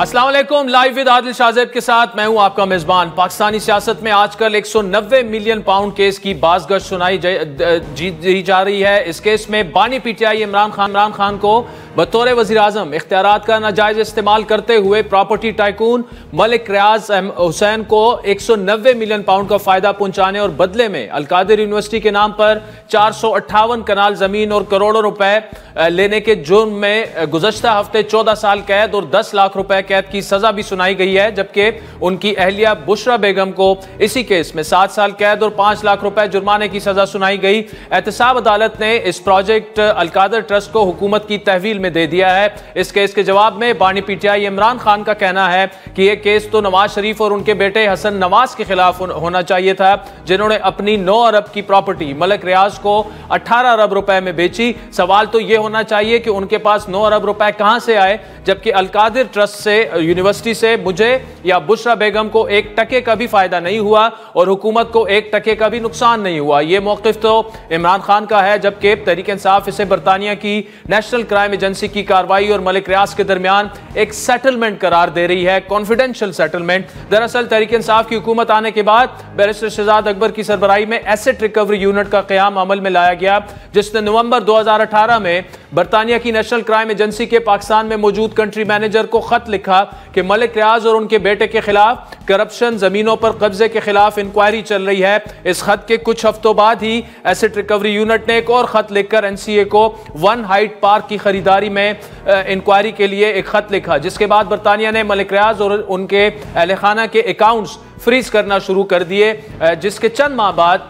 अस्सलाम वालेकुम। Live with Adil Shahzeb के साथ मैं हूं आपका मेजबान। पाकिस्तानी सियासत में आजकल 190 मिलियन पाउंड केस की बाज़गश्त सुनाई दी जा रही है। इस केस में बानी पीटीआई इमरान खान को बतौर वज़ीर आज़म इख्तियारात का नाजायज इस्तेमाल करते हुए प्रॉपर्टी टाइकून मलिक रियाज हुसैन को 190 मिलियन पाउंड का फायदा पहुंचाने और बदले में अलकादिर यूनिवर्सिटी के नाम पर 458 कनाल जमीन और करोड़ों रुपए लेने के जुर्म में गुज़श्ता हफ्ते 14 साल कैद और 10 लाख रुपए कैद की सजा भी सुनाई गई है, जबकि उनकी अहलिया बुशरा बेगम को इसी केस में 7 साल कैद और 5 लाख रुपए जुर्माने की सजा सुनाई गई। एहतसाब अदालत ने इस प्रोजेक्ट अलकादर ट्रस्ट को हुकूमत की तहवील में दे दिया है। इस केस के जवाब में बानी पीटीआई इमरान खान का कहना है कि यह केस तो नवाज शरीफ और उनके बेटे हसन नवाज के खिलाफ होना चाहिए था, जिन्होंने अपनी 9 अरब की प्रॉपर्टी मलिक रियाज को 18 अरब रुपए में बेची। सवाल तो यह होना चाहिए कि उनके पास 9 अरब रुपए कहां से आए, जबकि अलकादिर ट्रस्ट से यूनिवर्सिटी से मुझे या बुशरा बेगम को 1 टके का भी फायदा नहीं हुआ और हुकूमत को 1 टके का भी नुकसान नहीं हुआ। यह मौकिफ तो इमरान खान का है, जबकि तहरीक इंसाफ इसे बरतानिया की नेशनल क्राइम एजेंसी की कार्रवाई और मलिक रियाज के दरमियान एक सेटलमेंट करार दे रही है, कॉन्फिडेंशियल सेटलमेंट। दरअसल तहरीक इंसाफ की हुकूमत आने के बाद बैरिस्टर शहजाद अकबर की सरबराही में एसेट रिकवरी यूनिट का क़याम अमल में लाया गया, जिसने नवंबर 2018 में बरतानिया की नेशनल क्राइम एजेंसी के पाकिस्तान में मौजूद कंट्री मैनेजर को खत लिखा कि मलिक रियाज और उनके बेटे के खिलाफ करप्शन, जमीनों पर कब्जे के खिलाफ इंक्वायरी चल रही है। इस खत के कुछ हफ्तों बाद ही एसेट रिकवरी यूनिट ने एक और खत लिखकर एनसीए को वन हाइट पार्क की खरीदारी में इंक्वायरी के लिए एक खत लिखा, जिसके बाद बरतानिया ने मलिक रियाज और उनके अहले खाना के अकाउंट्स फ्रीज करना शुरू कर दिए, जिसके चंद माह बाद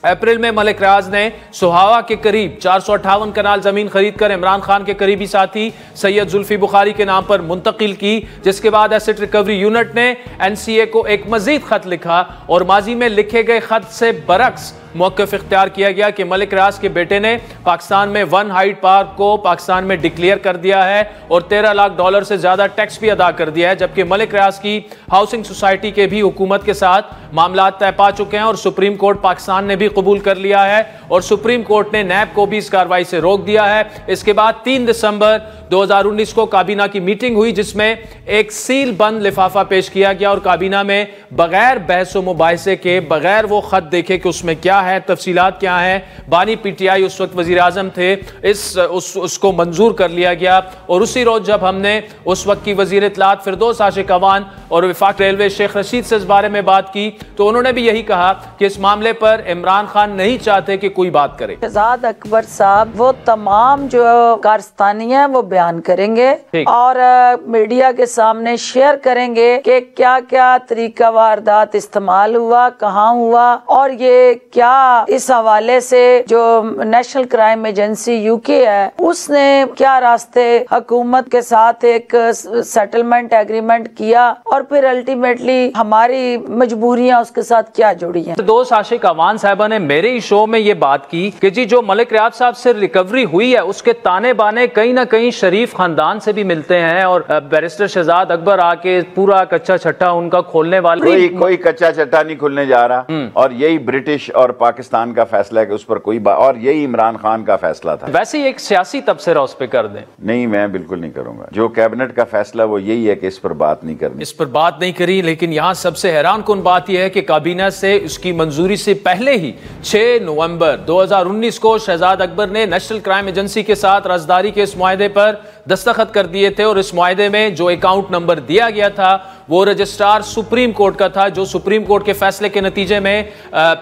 अप्रैल में मलिक रियाज ने सुहावा के करीब 458 कनाल जमीन खरीदकर इमरान खान के करीबी साथी सैयद जुल्फी बुखारी के नाम पर मुंतकिल की, जिसके बाद एसेट रिकवरी यूनिट ने एनसीए को एक मजीद खत लिखा और माजी में लिखे गए खत से बरक्स मौक़िफ़ इख्तियार किया गया कि मलिक रियाज के बेटे ने पाकिस्तान में वन हाइट पार्क को पाकिस्तान में डिक्लेयर कर दिया है और $13 लाख से ज्यादा टैक्स भी अदा कर दिया है, जबकि मलिक रियाज की हाउसिंग सोसाइटी के भी हुकूमत के साथ मामला तय पा चुके हैं और सुप्रीम कोर्ट पाकिस्तान ने भी कबूल कर लिया है और सुप्रीम कोर्ट ने नैब को भी इस कार्रवाई से रोक दिया है। इसके बाद 3 दिसंबर 2019 को काबीना की मीटिंग हुई, जिसमें एक सील बंद लिफाफा पेश किया गया और काबीना में बगैर बहस व मुबाहिसे के, बगैर वो खत देखे कि उसमें क्या है, तफसीलात क्या है, बानी पीटीआई उस वक्त वजीर आजम थे, उसको मंजूर कर लिया गया। और उसी रोज जब हमने उस वक्त की वजीर इत्तलात फिरदौस आशिक अवान और वफाक रेलवे शेख रशीद से इस बारे में बात की, तो उन्होंने भी यही कहा कि इस मामले पर इमरान खान नहीं चाहते कि कोई बात करे। शहजाद अकबर साहब वो तमाम जो कारस्तानी है वो बयान करेंगे और मीडिया के सामने शेयर करेंगे कि क्या क्या तरीका वारदात इस्तेमाल हुआ, कहाँ हुआ और ये क्या इस हवाले से जो नेशनल क्राइम एजेंसी यूके है उसने क्या रास्ते हुकूमत के साथ एक सेटलमेंट एग्रीमेंट किया और फिर अल्टीमेटली हमारी मजबूरियां उसके साथ क्या जुड़ी हैं। दोस्त आशिक अवान साहबा ने मेरे ही शो में ये बात की कि जी जो मलिक रियाज साहब से रिकवरी हुई है उसके ताने बाने कहीं ना कहीं शरीफ खानदान से भी मिलते हैं और बैरिस्टर शहजाद अकबर आके पूरा कच्चा छट्टा उनका खोलने वाले कोई कच्चा छट्टा नहीं खुलने जा रहा और यही ब्रिटिश और पाकिस्तान का फैसला है कि उस पर कोई और यही इमरान खान का फैसला था। वैसे एक सियासी तबसरा उस पर कर दें। नहीं, मैं बिल्कुल नहीं करूंगा। जो कैबिनेट का फैसला वो यही है कि इस पर बात नहीं करनी। इस पर बात नहीं करी, लेकिन यहाँ सबसे हैरान कुन बात यह है कि काबीना से उसकी मंजूरी से पहले ही 6 नवंबर 2019 को शहजाद अकबर ने नेशनल क्राइम एजेंसी के साथ राजदारी के इस मुआहदे पर दस्तखत कर दिए थे और इस मुआहदे में जो अकाउंट नंबर दिया गया था वो रजिस्ट्रार सुप्रीम कोर्ट का था, जो सुप्रीम कोर्ट के फैसले के नतीजे में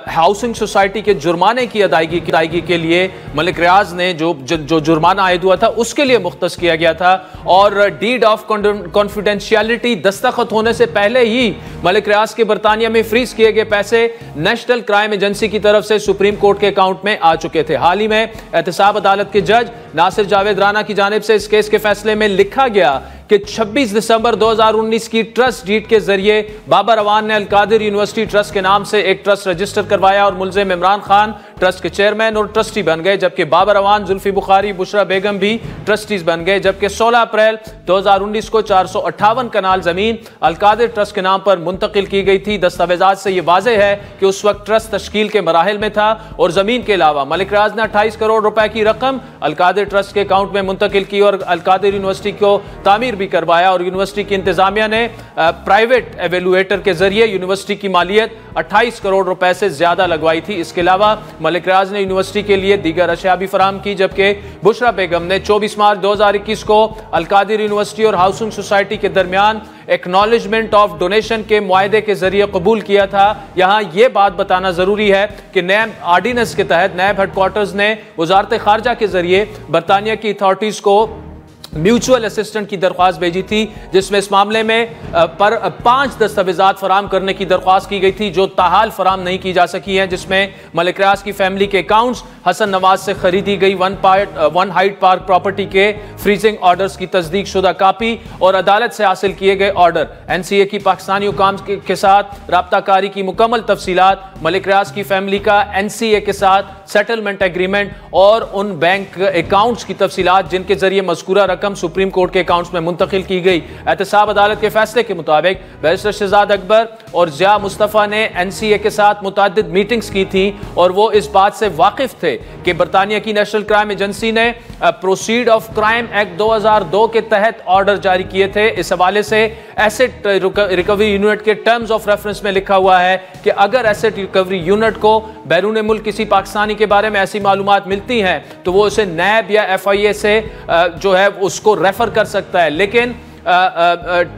हाउसिंग सोसाइटी के जुर्माने की अदायगी के लिए मलिक रियाज ने जो जुर्माना आयद हुआ था उसके लिए मुख्तस किया गया था और डीड ऑफ कॉन्फिडेंशियलिटी दस्तखत होने से पहले ही मलिक रियाज के बरतानिया में फ्रीज किए गए पैसे नेशनल क्राइम एजेंसी की तरफ से सुप्रीम कोर्ट के अकाउंट में आ चुके थे। हाल ही में एहतसाब अदालत के जज नासिर जावेद राना की जानिब से इस केस के फैसले में लिखा गया कि 26 दिसंबर 2019 की ट्रस्ट डीड के जरिए बाबर अवान ने अलकादिर यूनिवर्सिटी ट्रस्ट के नाम से एक ट्रस्ट रजिस्टर करवाया और मुल्जिम इमरान खान ट्रस्ट के चेयरमैन और ट्रस्टी बन गए, जबकि बाबर अवान, जुल्फी बुखारी, बुशरा बेगम भी ट्रस्टीज बन गए। जबकि 16 अप्रैल 2019 को 458 कनाल जमीन अलकादिर ट्रस्ट के नाम पर मुंतकिल की गई थी। दस्तावेजात से यह वाज़ेह है कि उस वक्त ट्रस्ट तश्कील के मराहिल में था और जमीन के अलावा मलिक रियाज ने 28 करोड़ रुपए की रकम अलकादिर ट्रस्ट के अकाउंट में मुंतकिल की और अलकादिर यूनिवर्सिटी को तामीर भी करवाया। और यूनिवर्सिटी की इंतजामिया ने प्राइवेट एवेलुएटर के जरिए यूनिवर्सिटी की मालियत 28 करोड़ रुपए से ज्यादा लगवाई थी। इसके अलावा मलिक रियाज ने यूनिवर्सिटी के लिए दीगर अशिया भी फराहम की, जबकि बुशरा बेगम ने 24 मार्च 2021 को अलकादिर यूनिवर्सिटी और हाउसिंग सोसाइटी के दरमियान एक्नॉलेजमेंट ऑफ डोनेशन के मुआहदे के जरिए कबूल किया था। यहां यह बात बताना जरूरी है कि नैब ऑर्डिनेंस के तहत नैब हेडक्वार्टर्स ने वजारत खारजा के जरिए बरतानिया की अथॉरिटीज को म्यूचुअल असिस्टेंट की दरख्वास्त भेजी थी, जिसमें इस मामले में 5 दस्तावेजात फराम करने की दरख्वास्त की गई थी जो ताहाल फराम नहीं की जा सकी हैं, जिसमें मलिक रियाज की फैमिली के अकाउंट्स, हसन नवाज से खरीदी गई वन हाइट पार्क प्रॉपर्टी के फ्रीजिंग ऑर्डर्स की तस्दीक शुदा कापी और अदालत से हासिल किए गए ऑर्डर, NCA की पाकिस्तानी हुकाम के साथ राब्ताकारी की मुकम्मल तफसीलात, मलिक रियाज की फैमिली का NCA के साथ सेटलमेंट एग्रीमेंट और उन बैंक अकाउंट्स की तफसीलात जिनके जरिए मज़कूरा रकम सुप्रीम कोर्ट के अकाउंट्स में मुंतकिल की गई। एहतसाब अदालत के फैसले के मुताबिक बैरिस्टर शहजाद अकबर और जिया मुस्तफ़ा ने NCA के साथ मुतअद्दिद मीटिंग्स की थी और वो इस बात से वाकिफ थे कि बरतानिया की नेशनल क्राइम एजेंसी ने प्रोसीड ऑफ क्राइम एक्ट 2002 के तहत ऑर्डर जारी किए थे। इस हवाले से एसेट रिकवरी यूनिट के टर्म्स ऑफ रेफरेंस में लिखा हुआ है कि अगर एसेट रिकवरी यूनिट को बैरून मुल्क किसी पाकिस्तानी के बारे में ऐसी मालूमात मिलती हैं तो वो उसे नैब या FIA से जो है उसको रेफर कर सकता है, लेकिन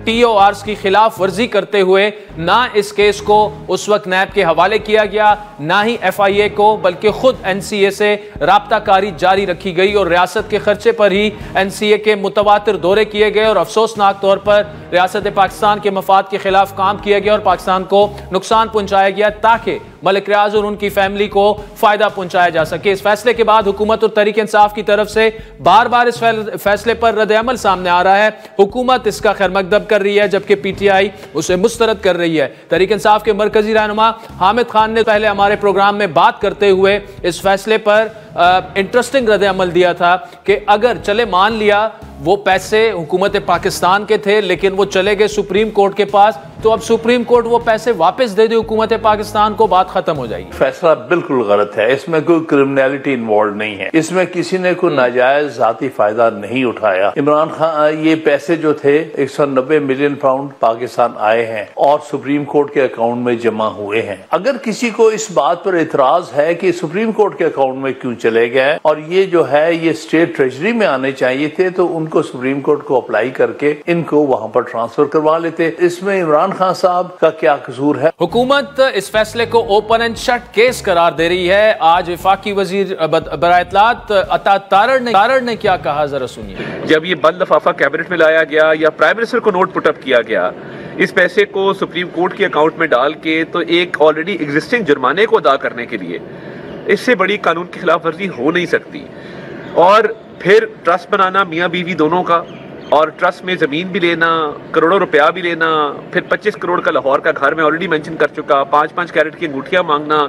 TORs की खिलाफ वर्जी करते हुए ना इस केस को उस वक्त नैब के हवाले किया गया, ना ही FIA को, बल्कि खुद NCA से राब्ताकारी जारी रखी गई और रियासत के खर्चे पर ही NCA के मुतवातिर दौरे किए गए और अफसोसनाक तौर पर रियासत पाकिस्तान के मफाद के खिलाफ काम किया गया और पाकिस्तान को नुकसान पहुंचाया गया ताकि मलिक रियाज और उनकी फैमिली को फायदा पहुंचाया जा सके। इस फैसले के बाद हुकूमत और तहरीक इंसाफ की तरफ से बार बार इस फैसले पर रद्द-ए-अमल सामने आ रहा है। हुकूमत इसका खैर मकदम कर रही है जबकि PTI उसे मुस्तरद कर रही है। तहरीक इंसाफ के मरकजी रहनुमा हामिद खान ने पहले हमारे प्रोग्राम में बात करते हुए इस फैसले पर इंटरेस्टिंग रद्द-ए-अमल दिया था कि अगर चले मान लिया वो पैसे हुकूमत पाकिस्तान के थे लेकिन वो चले गए सुप्रीम कोर्ट के पास, तो अब सुप्रीम कोर्ट वो पैसे वापस दे दे हुकूमत पाकिस्तान को, बात खत्म हो जाएगी। फैसला बिल्कुल गलत है, इसमें कोई क्रिमिनलिटी इन्वॉल्व नहीं है, इसमें किसी ने कोई नाजायज जाती फायदा नहीं उठाया। इमरान खान ये पैसे जो थे 190 मिलियन पाउंड पाकिस्तान आए हैं और सुप्रीम कोर्ट के अकाउंट में जमा हुए हैं। अगर किसी को इस बात पर इतराज है कि सुप्रीम कोर्ट के अकाउंट में क्यों चले गए और ये जो है ये स्टेट ट्रेजरी में आने चाहिए थे, तो उनको सुप्रीम कोर्ट को अप्लाई करके इनको वहां पर ट्रांसफर करवा लेते। इसमें इमरान खान साहब का क्या कसूर है? हुकूमत इस फैसले को ओपन एंड शट केस करार दे रही है। आज वफाकी वजीर बराए इत्तलात अता तारड़ ने क्या कहा, जरा सुनिए। जब ये बंद लफाफा कैबिनेट में लाया गया या प्राइम मिनिस्टर को नोट पुटअप किया गया, इस पैसे को सुप्रीम कोर्ट के अकाउंट में डाल के तो एक ऑलरेडी एग्जिस्टिंग जुर्माने को अदा करने के लिए इससे बड़ी कानून की खिलाफ वर्जी हो नहीं सकती। और फिर ट्रस्ट बनाना मियाँ बीवी दोनों का, और ट्रस्ट में ज़मीन भी लेना, करोड़ों रुपया भी लेना, फिर 25 करोड़ का लाहौर का घर में ऑलरेडी मेंशन कर चुका, 5-5 कैरेट की अंगूठियाँ मांगना,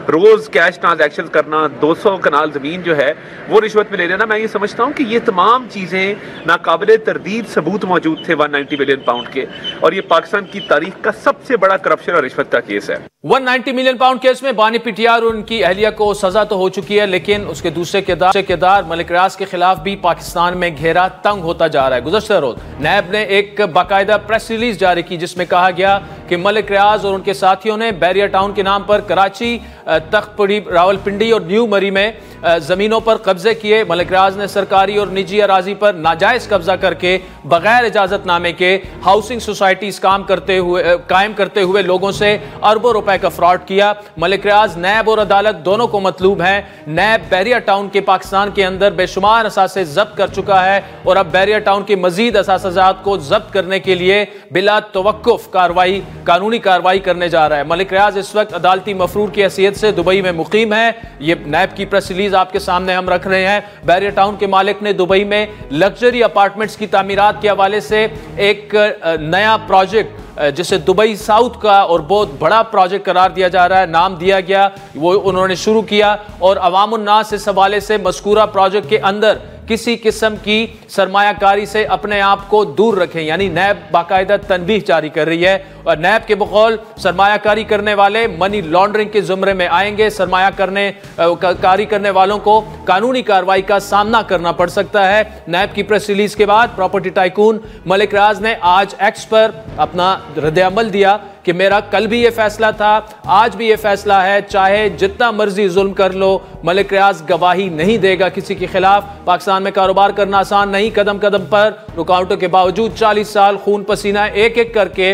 रोज़ कैश ट्रांजैक्शन करना, 200 कनाल ज़मीन जो है वो रिश्वत में ले लेना। मैं ये समझता हूँ कि ये तमाम चीज़ें नाकाबिले तरदीद सबूत मौजूद थे 190 मिलियन पाउंड के, और ये पाकिस्तान की तारीख का सबसे बड़ा करप्शन और रिश्वत का केस है। 190 मिलियन पाउंड केस में बानी PTI और उनकी अहलिया को सजा तो हो चुकी है, लेकिन उसके दूसरे किरदार मलिक रियाज के खिलाफ भी पाकिस्तान में घेरा तंग होता जा रहा है। गुज़श्ता रोज नैब ने एक बाकायदा प्रेस रिलीज जारी की जिसमें कहा गया कि मलिक रियाज और उनके साथियों ने बैरिया टाउन के नाम पर कराची, तख्तपुरी, रावलपिंडी और न्यू मरी में जमीनों पर कब्जे किए। मलिक रियाज ने सरकारी और निजी अराजी पर नाजायज कब्जा करके बगैर इजाजतनामे के हाउसिंग सोसाइटीज कायम करते हुए लोगों से अरबों रुपए का फ्रॉड किया। मलिक रियाज नैब और अदालत दोनों को मतलूब है। नैब बैरिया टाउन के पाकिस्तान के अंदर बेशुमार असासे जब्त कर चुका है और अब बैरिया टाउन के मजीद असासाजात को जब्त करने के लिए बिला तवक्कुफ कार्रवाई कानूनी कार्रवाई करने जा रहा है। मलिक रियाज इस वक्त अदालती मफरूर की हैसियत से दुबई में मुकीम है। ये नैब की प्रेस रिलीज आपके सामने हम रख रहे हैं। बैरियर टाउन के मालिक ने दुबई में लग्जरी अपार्टमेंट्स की तामीरात के हवाले से एक नया प्रोजेक्ट जिसे दुबई साउथ का और बहुत बड़ा प्रोजेक्ट करार दिया जा रहा है, नाम दिया गया, वो उन्होंने शुरू किया और अवामुन्नास इस हवाले से मज़कूरा प्रोजेक्ट के अंदर किसी किस्म की सरमायाकारी से अपने आप को दूर रखें। यानी नैब बाकायदा तनबीह जारी कर रही है और नैब के बकौल सरमायाकारी करने वाले मनी लॉन्ड्रिंग के जुमरे में आएंगे। सरमायाकारी करने वालों को कानूनी कार्रवाई का सामना करना पड़ सकता है। नैब की प्रेस रिलीज के बाद प्रॉपर्टी टाइकून मलिक रियाज ने आज एक्स पर अपना रद्द-ए-अमल दिया कि मेरा कल भी ये फैसला था, आज भी ये फैसला है, चाहे जितना मर्जी जुल्म कर लो, मलिक रियाज गवाही नहीं देगा किसी के खिलाफ। पाकिस्तान में कारोबार करना आसान नहीं, कदम कदम पर रुकावटों के बावजूद 40 साल खून पसीना एक एक करके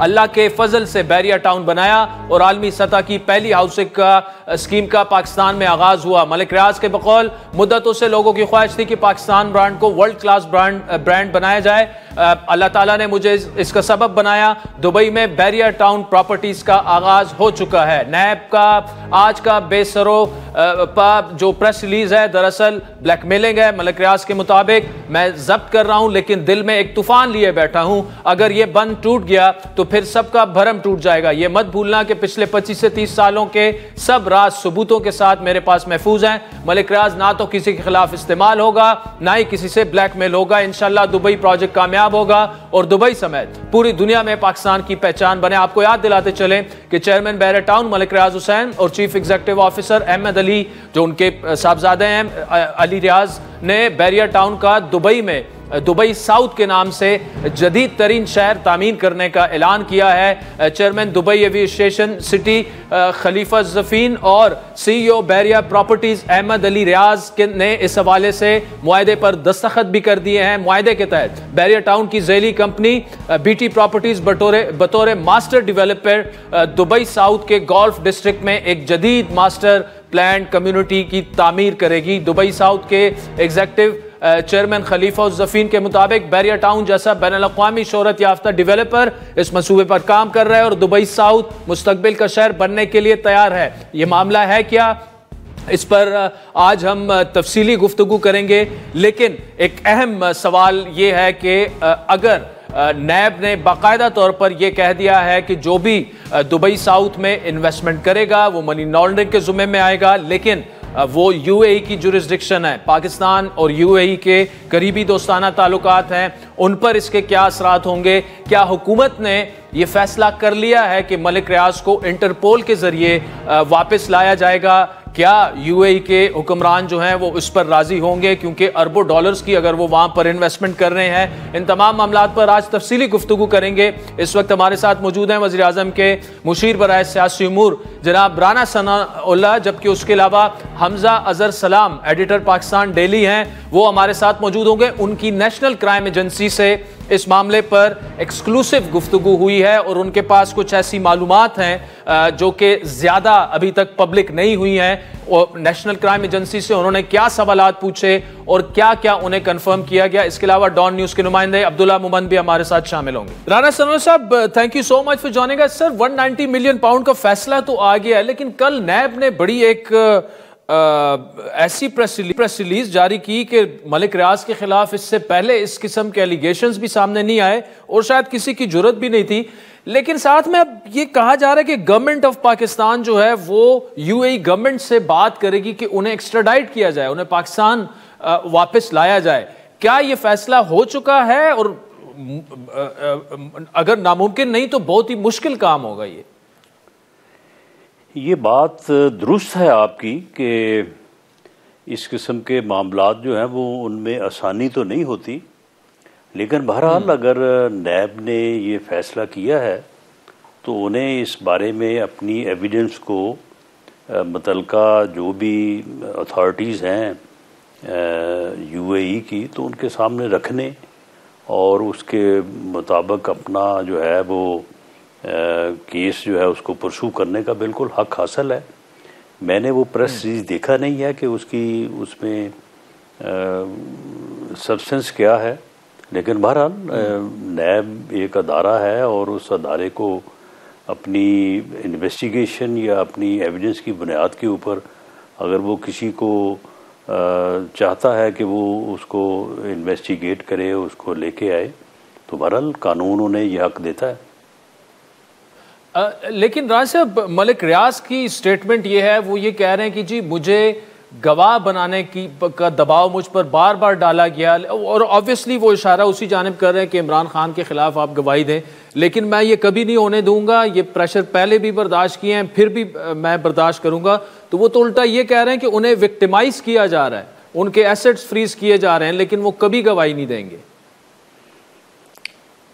अल्लाह के फजल से बैरियर टाउन बनाया और आलमी सतह की पहली हाउसिंग का स्कीम का पाकिस्तान में आगाज हुआ। मलिक रियाज के बकौल मुद्दतों से लोगों की ख्वाहिश थी कि पाकिस्तान ब्रांड को वर्ल्ड क्लास ब्रांड बनाया जाए। अल्लाह ताला ने मुझे इसका सबब बनाया। दुबई में बैरियर टाउन प्रॉपर्टीज का आगाज हो चुका है। नैब का आज का बेसरो जो प्रेस रिलीज है दरअसल ब्लैकमेलिंग है। मलिक रियाज के मुताबिक मैं जब्त कर रहा हूं लेकिन दिल में एक तूफान लिए बैठा हूं, अगर यह बंद टूट गया तो फिर सबका भरम टूट जाएगा। यह मत भूलना कि पिछले 25 से 30 सालों के सब राज सबूतों के साथ मेरे पास महफूज हैं। मलिक रियाज ना तो किसी के खिलाफ इस्तेमाल होगा ना ही किसी से ब्लैकमेल होगा। इंशाल्लाह दुबई प्रोजेक्ट कामयाब होगा और दुबई समेत पूरी दुनिया में पाकिस्तान की पहचान बने। आपको याद दिलाते चलें कि chairman barrier town Malik Riaz Hussain और chief executive officer Ahmed Ali जो उनके साहबजादे हैं अली रियाज ने बैरियर टाउन का दुबई में दुबई साउथ के नाम से जदीद तरीन शहर तामीर करने का ऐलान किया है। Chairman Dubai aviation city Khalifa Zaffin और CEO barrier properties Ahmad Ali रियाज ने इस हवाले से मुआहदे पर दस्तखत भी कर दिए हैं। मुआहदे के तहत बैरियर टाउन की झैली कंपनी BT प्रॉपर्टीज बतौर मास्टर डेवलपर दुबई साउथ के गोल्फ डिस्ट्रिक्ट में एक जदीद मास्टर प्लान कम्युनिटी की तामीर करेगी। दुबई साउथ के एग्जीक्यूटिव चेयरमैन खलीफा जफीन के मुताबिक बैरियर टाउन जैसा बैनुल-अक़वामी शोहरत याफ्ता डेवलपर इस मंसूबे पर काम कर रहा है और दुबई साउथ मुस्तकबिल का शहर बनने के लिए तैयार है। यह मामला है क्या, इस पर आज हम तफसीली गुफ्तगू करेंगे, लेकिन एक अहम सवाल यह है कि अगर नैब ने बाकायदा तौर पर यह कह दिया है कि जो भी दुबई साउथ में इन्वेस्टमेंट करेगा वो मनी लॉन्ड्रिंग के जुम्मे में आएगा, लेकिन वो UAE की जुरिस्डिक्शन है, पाकिस्तान और UAE के करीबी दोस्ताना ताल्लुकात हैं, उन पर इसके क्या असरात होंगे? क्या हुकूमत ने यह फैसला कर लिया है कि मलिक रियाज को इंटरपोल के जरिए वापस लाया जाएगा? क्या UAE के हुक्मरान जो हैं वो इस पर राजी होंगे, क्योंकि अरबों डॉलर्स की अगर वो वहां पर इन्वेस्टमेंट कर रहे हैं? इन तमाम मामलात पर आज तफसीली गुफ्तगू करेंगे। इस वक्त हमारे साथ मौजूद हैं वज़ीर आज़म के मुशीर बराए सियासी उमूर जनाब राना सनाउल्लाह, जबकि उसके अलावा हमजा अजहर सलाम एडिटर पाकिस्तान डेली हैं, वो हमारे साथ मौजूद होंगे। उनकी नेशनल क्राइम एजेंसी से इस मामले पर एक्सक्लूसिव गुफ्तगू हुई है और उनके पास कुछ ऐसी मालूमात हैं जो कि ज़्यादा अभी तक पब्लिक नहीं हुई हैं। और नेशनल क्राइम एजेंसी से उन्होंने क्या सवालात पूछे और क्या क्या उन्हें कंफर्म किया गया। इसके अलावा डॉन न्यूज़ के नुमाइंदे अब्दुल्ला मोमन भी हमारे साथ शामिल होंगे। राना सनाउल्लाह साहब, thank you so much for joining us. Sir, 190 million pound का फैसला तो आ गया है, लेकिन कल नैब ने बड़ी एक ऐसी प्रेस रिलीज जारी की कि मलिक रियाज के खिलाफ इससे पहले इस किस्म के एलिगेशंस भी सामने नहीं आए और शायद किसी की जरूरत भी नहीं थी, लेकिन साथ में अब ये कहा जा रहा है कि गवर्नमेंट ऑफ पाकिस्तान जो है वो UAE गवर्नमेंट से बात करेगी कि उन्हें एक्स्ट्राडाइट किया जाए, उन्हें पाकिस्तान वापस लाया जाए। क्या ये फैसला हो चुका है? और अगर नामुमकिन नहीं तो बहुत ही मुश्किल काम होगा। ये बात दुरुस्त है आपकी कि इस किस्म के मामलात जो हैं वो उनमें आसानी तो नहीं होती, लेकिन बहरहाल अगर नैब ने ये फ़ैसला किया है तो उन्हें इस बारे में अपनी एविडेंस को मुतलका जो भी अथॉरिटीज़ हैं UAE की, तो उनके सामने रखने और उसके मुताबिक अपना जो है वो केस जो है उसको परसू करने का बिल्कुल हक हासिल है। मैंने वो प्रेस सीरीज देखा नहीं है कि उसमें सब्सटेंस क्या है, लेकिन बहरहाल नैब एक अदारा है और उस अदारे को अपनी इन्वेस्टिगेशन या अपनी एविडेंस की बुनियाद के ऊपर अगर वो किसी को चाहता है कि वो उसको इन्वेस्टिगेट करे, उसको लेके आए, तो बहरहाल कानून उन्हें यह हक देता है। लेकिन राज साहब, मलिक रियाज की स्टेटमेंट ये है, वो ये कह रहे हैं कि जी मुझे गवाह बनाने का दबाव मुझ पर बार बार डाला गया, और ऑब्वियसली वो इशारा उसी जानिब कर रहे हैं कि इमरान खान के खिलाफ आप गवाही दें, लेकिन मैं ये कभी नहीं होने दूंगा, ये प्रेशर पहले भी बर्दाश्त किए हैं, फिर भी मैं बर्दाश्त करूंगा। तो वो तो उल्टा ये कह रहे हैं कि उन्हें विक्टिमाइज किया जा रहा है, उनके एसेट्स फ्रीज किए जा रहे हैं, लेकिन वो कभी गवाही नहीं देंगे।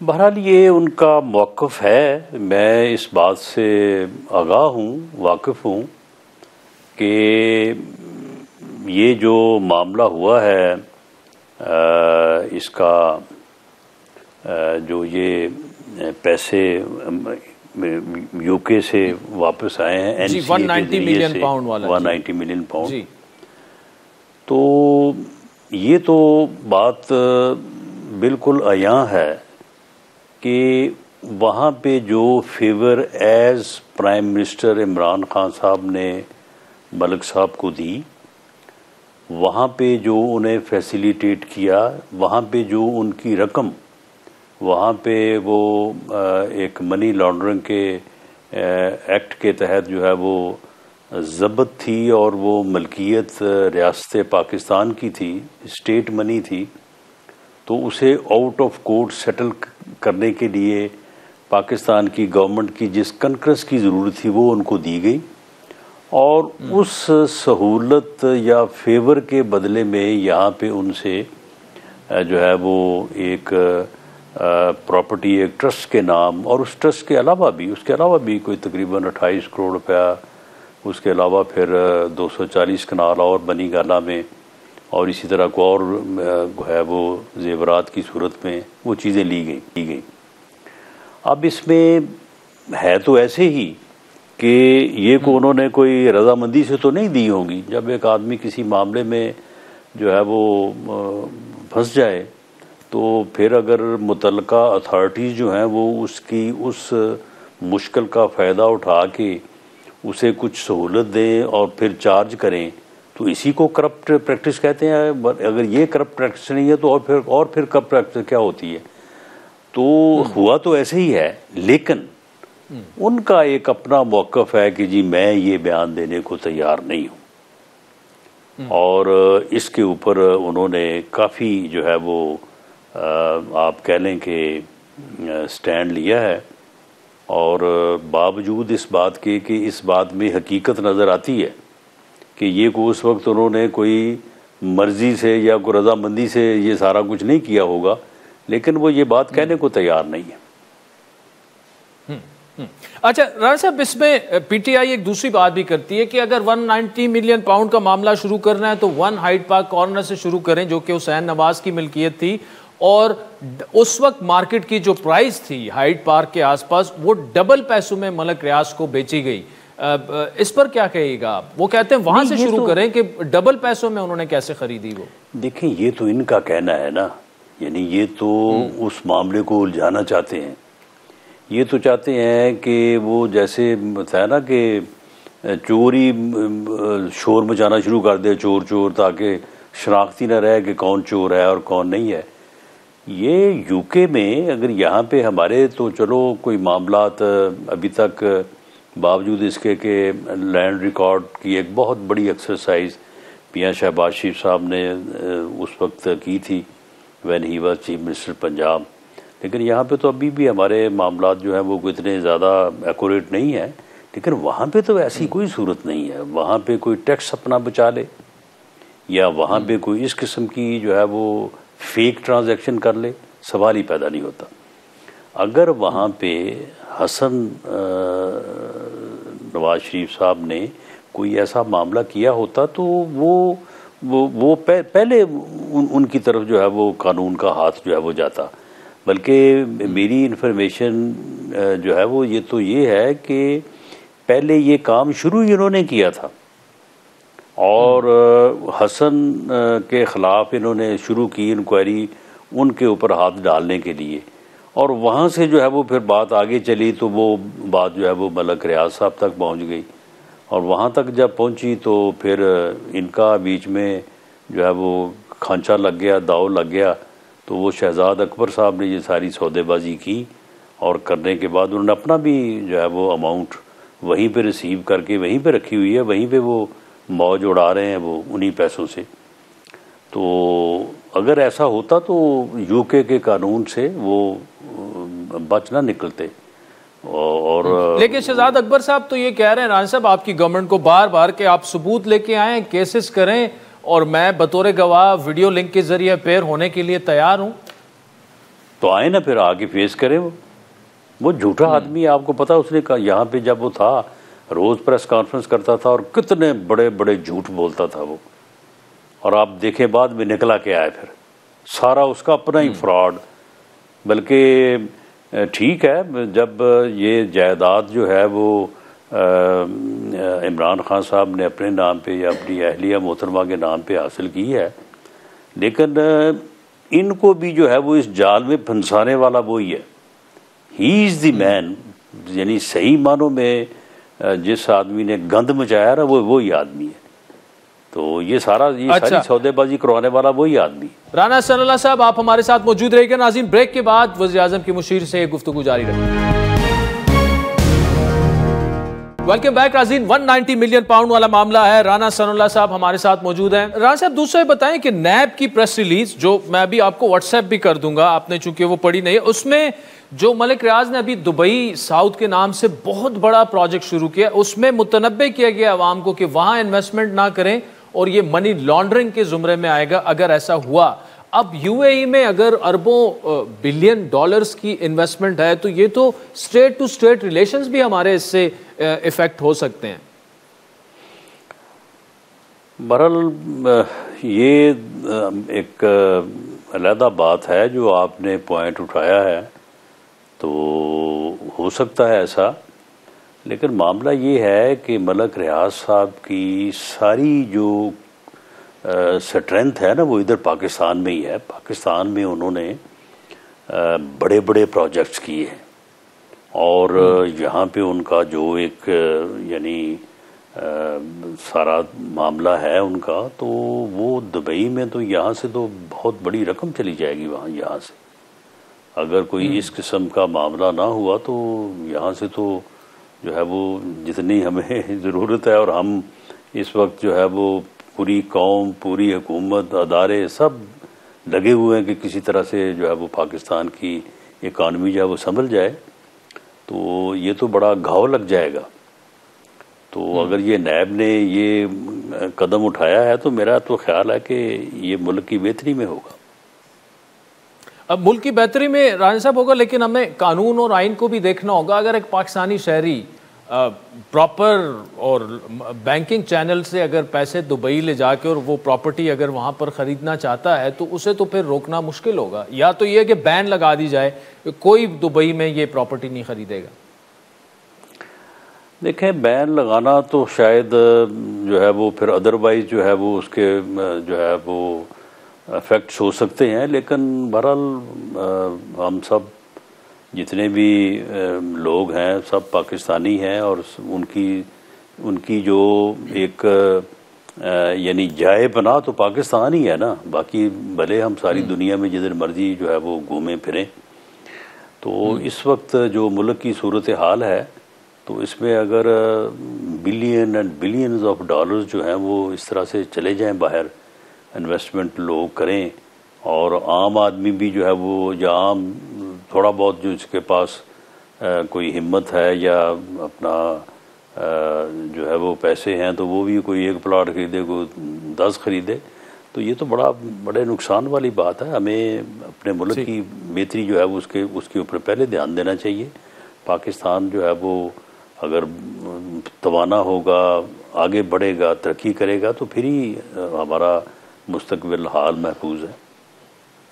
बहरहाल ये उनका मौक़िफ़ है, मैं इस बात से आगाह हूँ, वाकिफ़ हूँ कि ये जो मामला हुआ है इसका जो ये पैसे यूके से वापस आए हैं एनसीए 190 मिलियन पाउंड वाला, 190 मिलियन पाउंड, तो ये तो बात बिल्कुल अयां है कि वहाँ पे जो favour as prime minister Imran Khan sahab ने मलिक साहब को दी, वहाँ पे जो उन्हें फैसिलिटेट किया, वहाँ पे जो उनकी रकम, वहाँ पे वो एक मनी लॉन्ड्रिंग के एक्ट के तहत जो है वो ज़ब्त थी और वो मलकियत रियासत पाकिस्तान की थी, स्टेट मनी थी, तो उसे आउट ऑफ कोर्ट सेटल करने के लिए पाकिस्तान की गवर्नमेंट की जिस कंकरेंस की ज़रूरत थी वो उनको दी गई, और उस सहूलत या फेवर के बदले में यहाँ पे उनसे जो है वो एक प्रॉपर्टी, एक ट्रस्ट के नाम, और उस ट्रस्ट के अलावा भी, उसके अलावा भी कोई तकरीबन 28 करोड़ रुपया, उसके अलावा फिर 240 कनाल और बनी गाला में, और इसी तरह को और है वो जेवरात की सूरत में वो चीज़ें ली गई। अब इसमें है तो ऐसे ही कि ये को उन्होंने कोई रजामंदी से तो नहीं दी होंगी। जब एक आदमी किसी मामले में जो है वो फंस जाए तो फिर अगर मुतल्लिका अथॉरिटीज़ जो हैं वो उसकी उस मुश्किल का फ़ायदा उठा के उसे कुछ सहूलत दें और फिर चार्ज करें, तो इसी को करप्ट प्रैक्टिस कहते हैं। अगर ये करप्ट प्रैक्टिस नहीं है तो और फिर करप्ट प्रैक्टिस क्या होती है? तो हुआ तो ऐसे ही है, लेकिन उनका एक अपना मौक़िफ़ है कि जी मैं ये बयान देने को तैयार नहीं हूँ, और इसके ऊपर उन्होंने काफ़ी जो है वो आप कह लें कि स्टैंड लिया है, और बावजूद इस बात के कि इस बात में हकीकत नज़र आती है कि ये को उस वक्त उन्होंने कोई मर्ज़ी से या कोई रजामंदी से ये सारा कुछ नहीं किया होगा, लेकिन वो ये बात कहने को तैयार नहीं है। अच्छा राणा साहब, इसमें पीटीआई एक दूसरी बात भी करती है कि अगर 190 मिलियन पाउंड का मामला शुरू करना है तो 1 हाइड पार्क कॉर्नर से शुरू करें, जो कि हुसैन नवाज की मिल्कियत थी, और उस वक्त मार्केट की जो प्राइस थी हाइड पार्क के आसपास वो डबल पैसों में मलिक रियाज को बेची गई। इस पर क्या कहिएगा आप? वो कहते हैं वहां से शुरू करें कि डबल पैसों में उन्होंने कैसे खरीदी वो। देखिए ये तो इनका कहना है ना, यानी ये तो उस मामले को उलझाना चाहते हैं। ये तो चाहते हैं कि वो जैसे बताया ना कि चोरी शोर मचाना शुरू कर दे, चोर चोर, ताकि शनाख्ती न रहे कि कौन चोर है और कौन नहीं है। ये यूके में अगर यहाँ पे हमारे तो चलो कोई मामलात अभी तक बावजूद इसके कि लैंड रिकॉर्ड की एक बहुत बड़ी एक्सरसाइज मियां शहबाज शरीफ साहब ने उस वक्त की थी when he was chief minister Punjab, लेकिन यहाँ पे तो अभी भी हमारे मामलात जो हैं वो इतने ज़्यादा एक्यूरेट नहीं है। लेकिन वहाँ पे तो ऐसी कोई सूरत नहीं है, वहाँ पे कोई टैक्स अपना बचा ले या वहाँ पे कोई इस किस्म की जो है वो फेक ट्रांजैक्शन कर ले, सवाल ही पैदा नहीं होता। अगर वहाँ पे हसन नवाज शरीफ साहब ने कोई ऐसा मामला किया होता तो वो पहले उनकी तरफ जो है वो कानून का हाथ जो है वो जाता। बल्कि मेरी इन्फॉर्मेशन जो है वो ये है कि पहले ये काम शुरू ही इन्होंने किया था, और हसन के ख़िलाफ़ इन्होंने शुरू की इंक्वायरी, उनके ऊपर हाथ डालने के लिए। और वहाँ से जो है वो फिर बात आगे चली तो वो बात जो है वो मलक रियाज साहब तक पहुँच गई, और वहाँ तक जब पहुँची तो फिर इनका बीच में जो है वो खांचा लग गया, दाव लग गया। तो वो शहजाद अकबर साहब ने ये सारी सौदेबाजी की, और करने के बाद उन्होंने अपना भी जो है वो अमाउंट वहीं पे रिसीव करके वहीं पे रखी हुई है, वहीं पे वो मौज उड़ा रहे हैं वो उन्हीं पैसों से। तो अगर ऐसा होता तो यूके के कानून से वो बच ना निकलते। और लेकिन शहजाद अकबर साहब तो ये कह रहे हैं राना साहब आपकी गवर्नमेंट को बार बार कि आप सबूत लेके आएँ, केसेस करें, और मैं बतौर गवाह वीडियो लिंक के जरिए अपेयर होने के लिए तैयार हूँ। तो आए ना, फिर आके फेस करें। वो झूठा आदमी, आपको पता उसने कहा यहाँ पे जब वो था रोज़ प्रेस कॉन्फ्रेंस करता था और कितने बड़े बड़े झूठ बोलता था वो, और आप देखें बाद में निकला के आए फिर सारा उसका अपना ही फ्रॉड। बल्कि ठीक है, जब ये जायदाद जो है वो इमरान खान साहब ने अपने नाम पे या अपनी अहलिया मोहतरमा के नाम पे हासिल की है, लेकिन इनको भी जो है वो इस जाल में फंसाने वाला वही है। ही इज़ द मैन, यानी सही मानों में जिस आदमी ने गंद मचाया ना वो वही आदमी है। तो ये सारी सौदेबाजी करवाने वाला वही आदमी। राना सनाउल्लाह साहब आप हमारे साथ मौजूद रहेंगे। नाज़रीन, ब्रेक के बाद वज़ीर आज़म की मुशीर से गुफ्तगू जारी रखेंगे। वेलकम बैक नाज़रीन। 190 मिलियन पाउंड वाला मामला है। राना सनाउल्लाह साहब हमारे साथ मौजूद हैं। राना साहब, दूसरा बताएं कि नैब की प्रेस रिलीज जो मैं अभी आपको व्हाट्सएप भी कर दूंगा, आपने चूंकि वो पढ़ी नहीं है, उसमें जो मलिक रियाज ने अभी दुबई साउथ के नाम से बहुत बड़ा प्रोजेक्ट शुरू किया, उसमें मुतनब्बे किया गया अवाम को कि वहां इन्वेस्टमेंट ना करें और ये मनी लॉन्ड्रिंग के जुमरे में आएगा अगर ऐसा हुआ। अब यूएई में अगर अरबों बिलियन डॉलर्स की इन्वेस्टमेंट है तो ये तो स्टेट टू स्टेट रिलेशंस भी हमारे इससे इफेक्ट हो सकते हैं। बहरहाल ये एक अलहदा बात है जो आपने पॉइंट उठाया है, तो हो सकता है ऐसा, लेकिन मामला ये है कि मलक रियाज साहब की सारी जो स्ट्रेंथ है ना वो इधर पाकिस्तान में ही है। पाकिस्तान में उन्होंने बड़े बड़े प्रोजेक्ट्स किए हैं, और यहाँ पे उनका जो एक यानी सारा मामला है उनका, तो वो दुबई में तो यहाँ से तो बहुत बड़ी रकम चली जाएगी वहाँ। यहाँ से अगर कोई इस किस्म का मामला ना हुआ तो यहाँ से तो जो है वो जितनी हमें ज़रूरत है, और हम इस वक्त जो है वो पूरी कौम, पूरी हुकूमत, अदारे सब लगे हुए हैं कि किसी तरह से जो है वो पाकिस्तान की इकानमी जो है वो संभल जाए, तो ये तो बड़ा घाव लग जाएगा। तो अगर ये नैब ने ये कदम उठाया है तो मेरा तो ख्याल है कि ये मुल्क की बेहतरी में होगा। अब मुल्क की बेहतरी में राना साहब होगा, लेकिन हमें कानून और आइन को भी देखना होगा। अगर एक पाकिस्तानी शहरी प्रॉपर और बैंकिंग चैनल से अगर पैसे दुबई ले जाके और वो प्रॉपर्टी अगर वहाँ पर ख़रीदना चाहता है तो उसे तो फिर रोकना मुश्किल होगा, या तो ये कि बैन लगा दी जाए, कोई दुबई में ये प्रॉपर्टी नहीं ख़रीदेगा। देखें, बैन लगाना तो शायद जो है वो फिर अदरवाइज जो है वो उसके जो है वो इफ़ेक्ट्स हो सकते हैं, लेकिन बहरहाल हम सब जितने भी लोग हैं सब पाकिस्तानी हैं, और उनकी जो एक यानी जाए पनाह तो पाकिस्तान ही है ना। बाकी भले हम सारी दुनिया में जिधर मर्जी जो है वो घूमें फिरें। तो इस वक्त जो मुल्क की सूरत हाल है, तो इसमें अगर billion and billions of dollars जो हैं वो इस तरह से चले जाएं बाहर, इन्वेस्टमेंट लोग करें, और आम आदमी भी जो है वो, या आम थोड़ा बहुत जो इसके पास कोई हिम्मत है या अपना जो है वो पैसे हैं, तो वो भी कोई एक प्लाट खरीदे, कोई 10 खरीदे, तो ये तो बड़े नुकसान वाली बात है। हमें अपने मुल्क की बेहतरी जो है वो उसके ऊपर पहले ध्यान देना चाहिए। पाकिस्तान जो है वो अगर तवाना होगा, आगे बढ़ेगा, तरक्की करेगा, तो फिर ही हमारा मुस्तकबिल हाल महफूज है।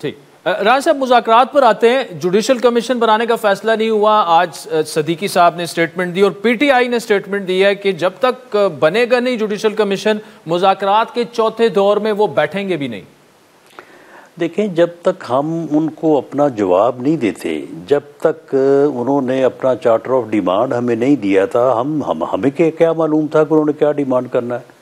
ठीक, राना साहब मुज़ाकरात पर आते हैं। जुडिशल कमीशन बनाने का फैसला नहीं हुआ। आज सदीकी साहब ने स्टेटमेंट दी और पीटीआई ने स्टेटमेंट दी है कि जब तक बनेगा नहीं जुडिशल कमीशन, मुज़ाकरात के चौथे दौर में वो बैठेंगे भी नहीं। देखें, जब तक हम उनको अपना जवाब नहीं देते, जब तक उन्होंने अपना चार्टर ऑफ डिमांड हमें नहीं दिया था, हमें क्या मालूम था कि उन्होंने क्या डिमांड करना है।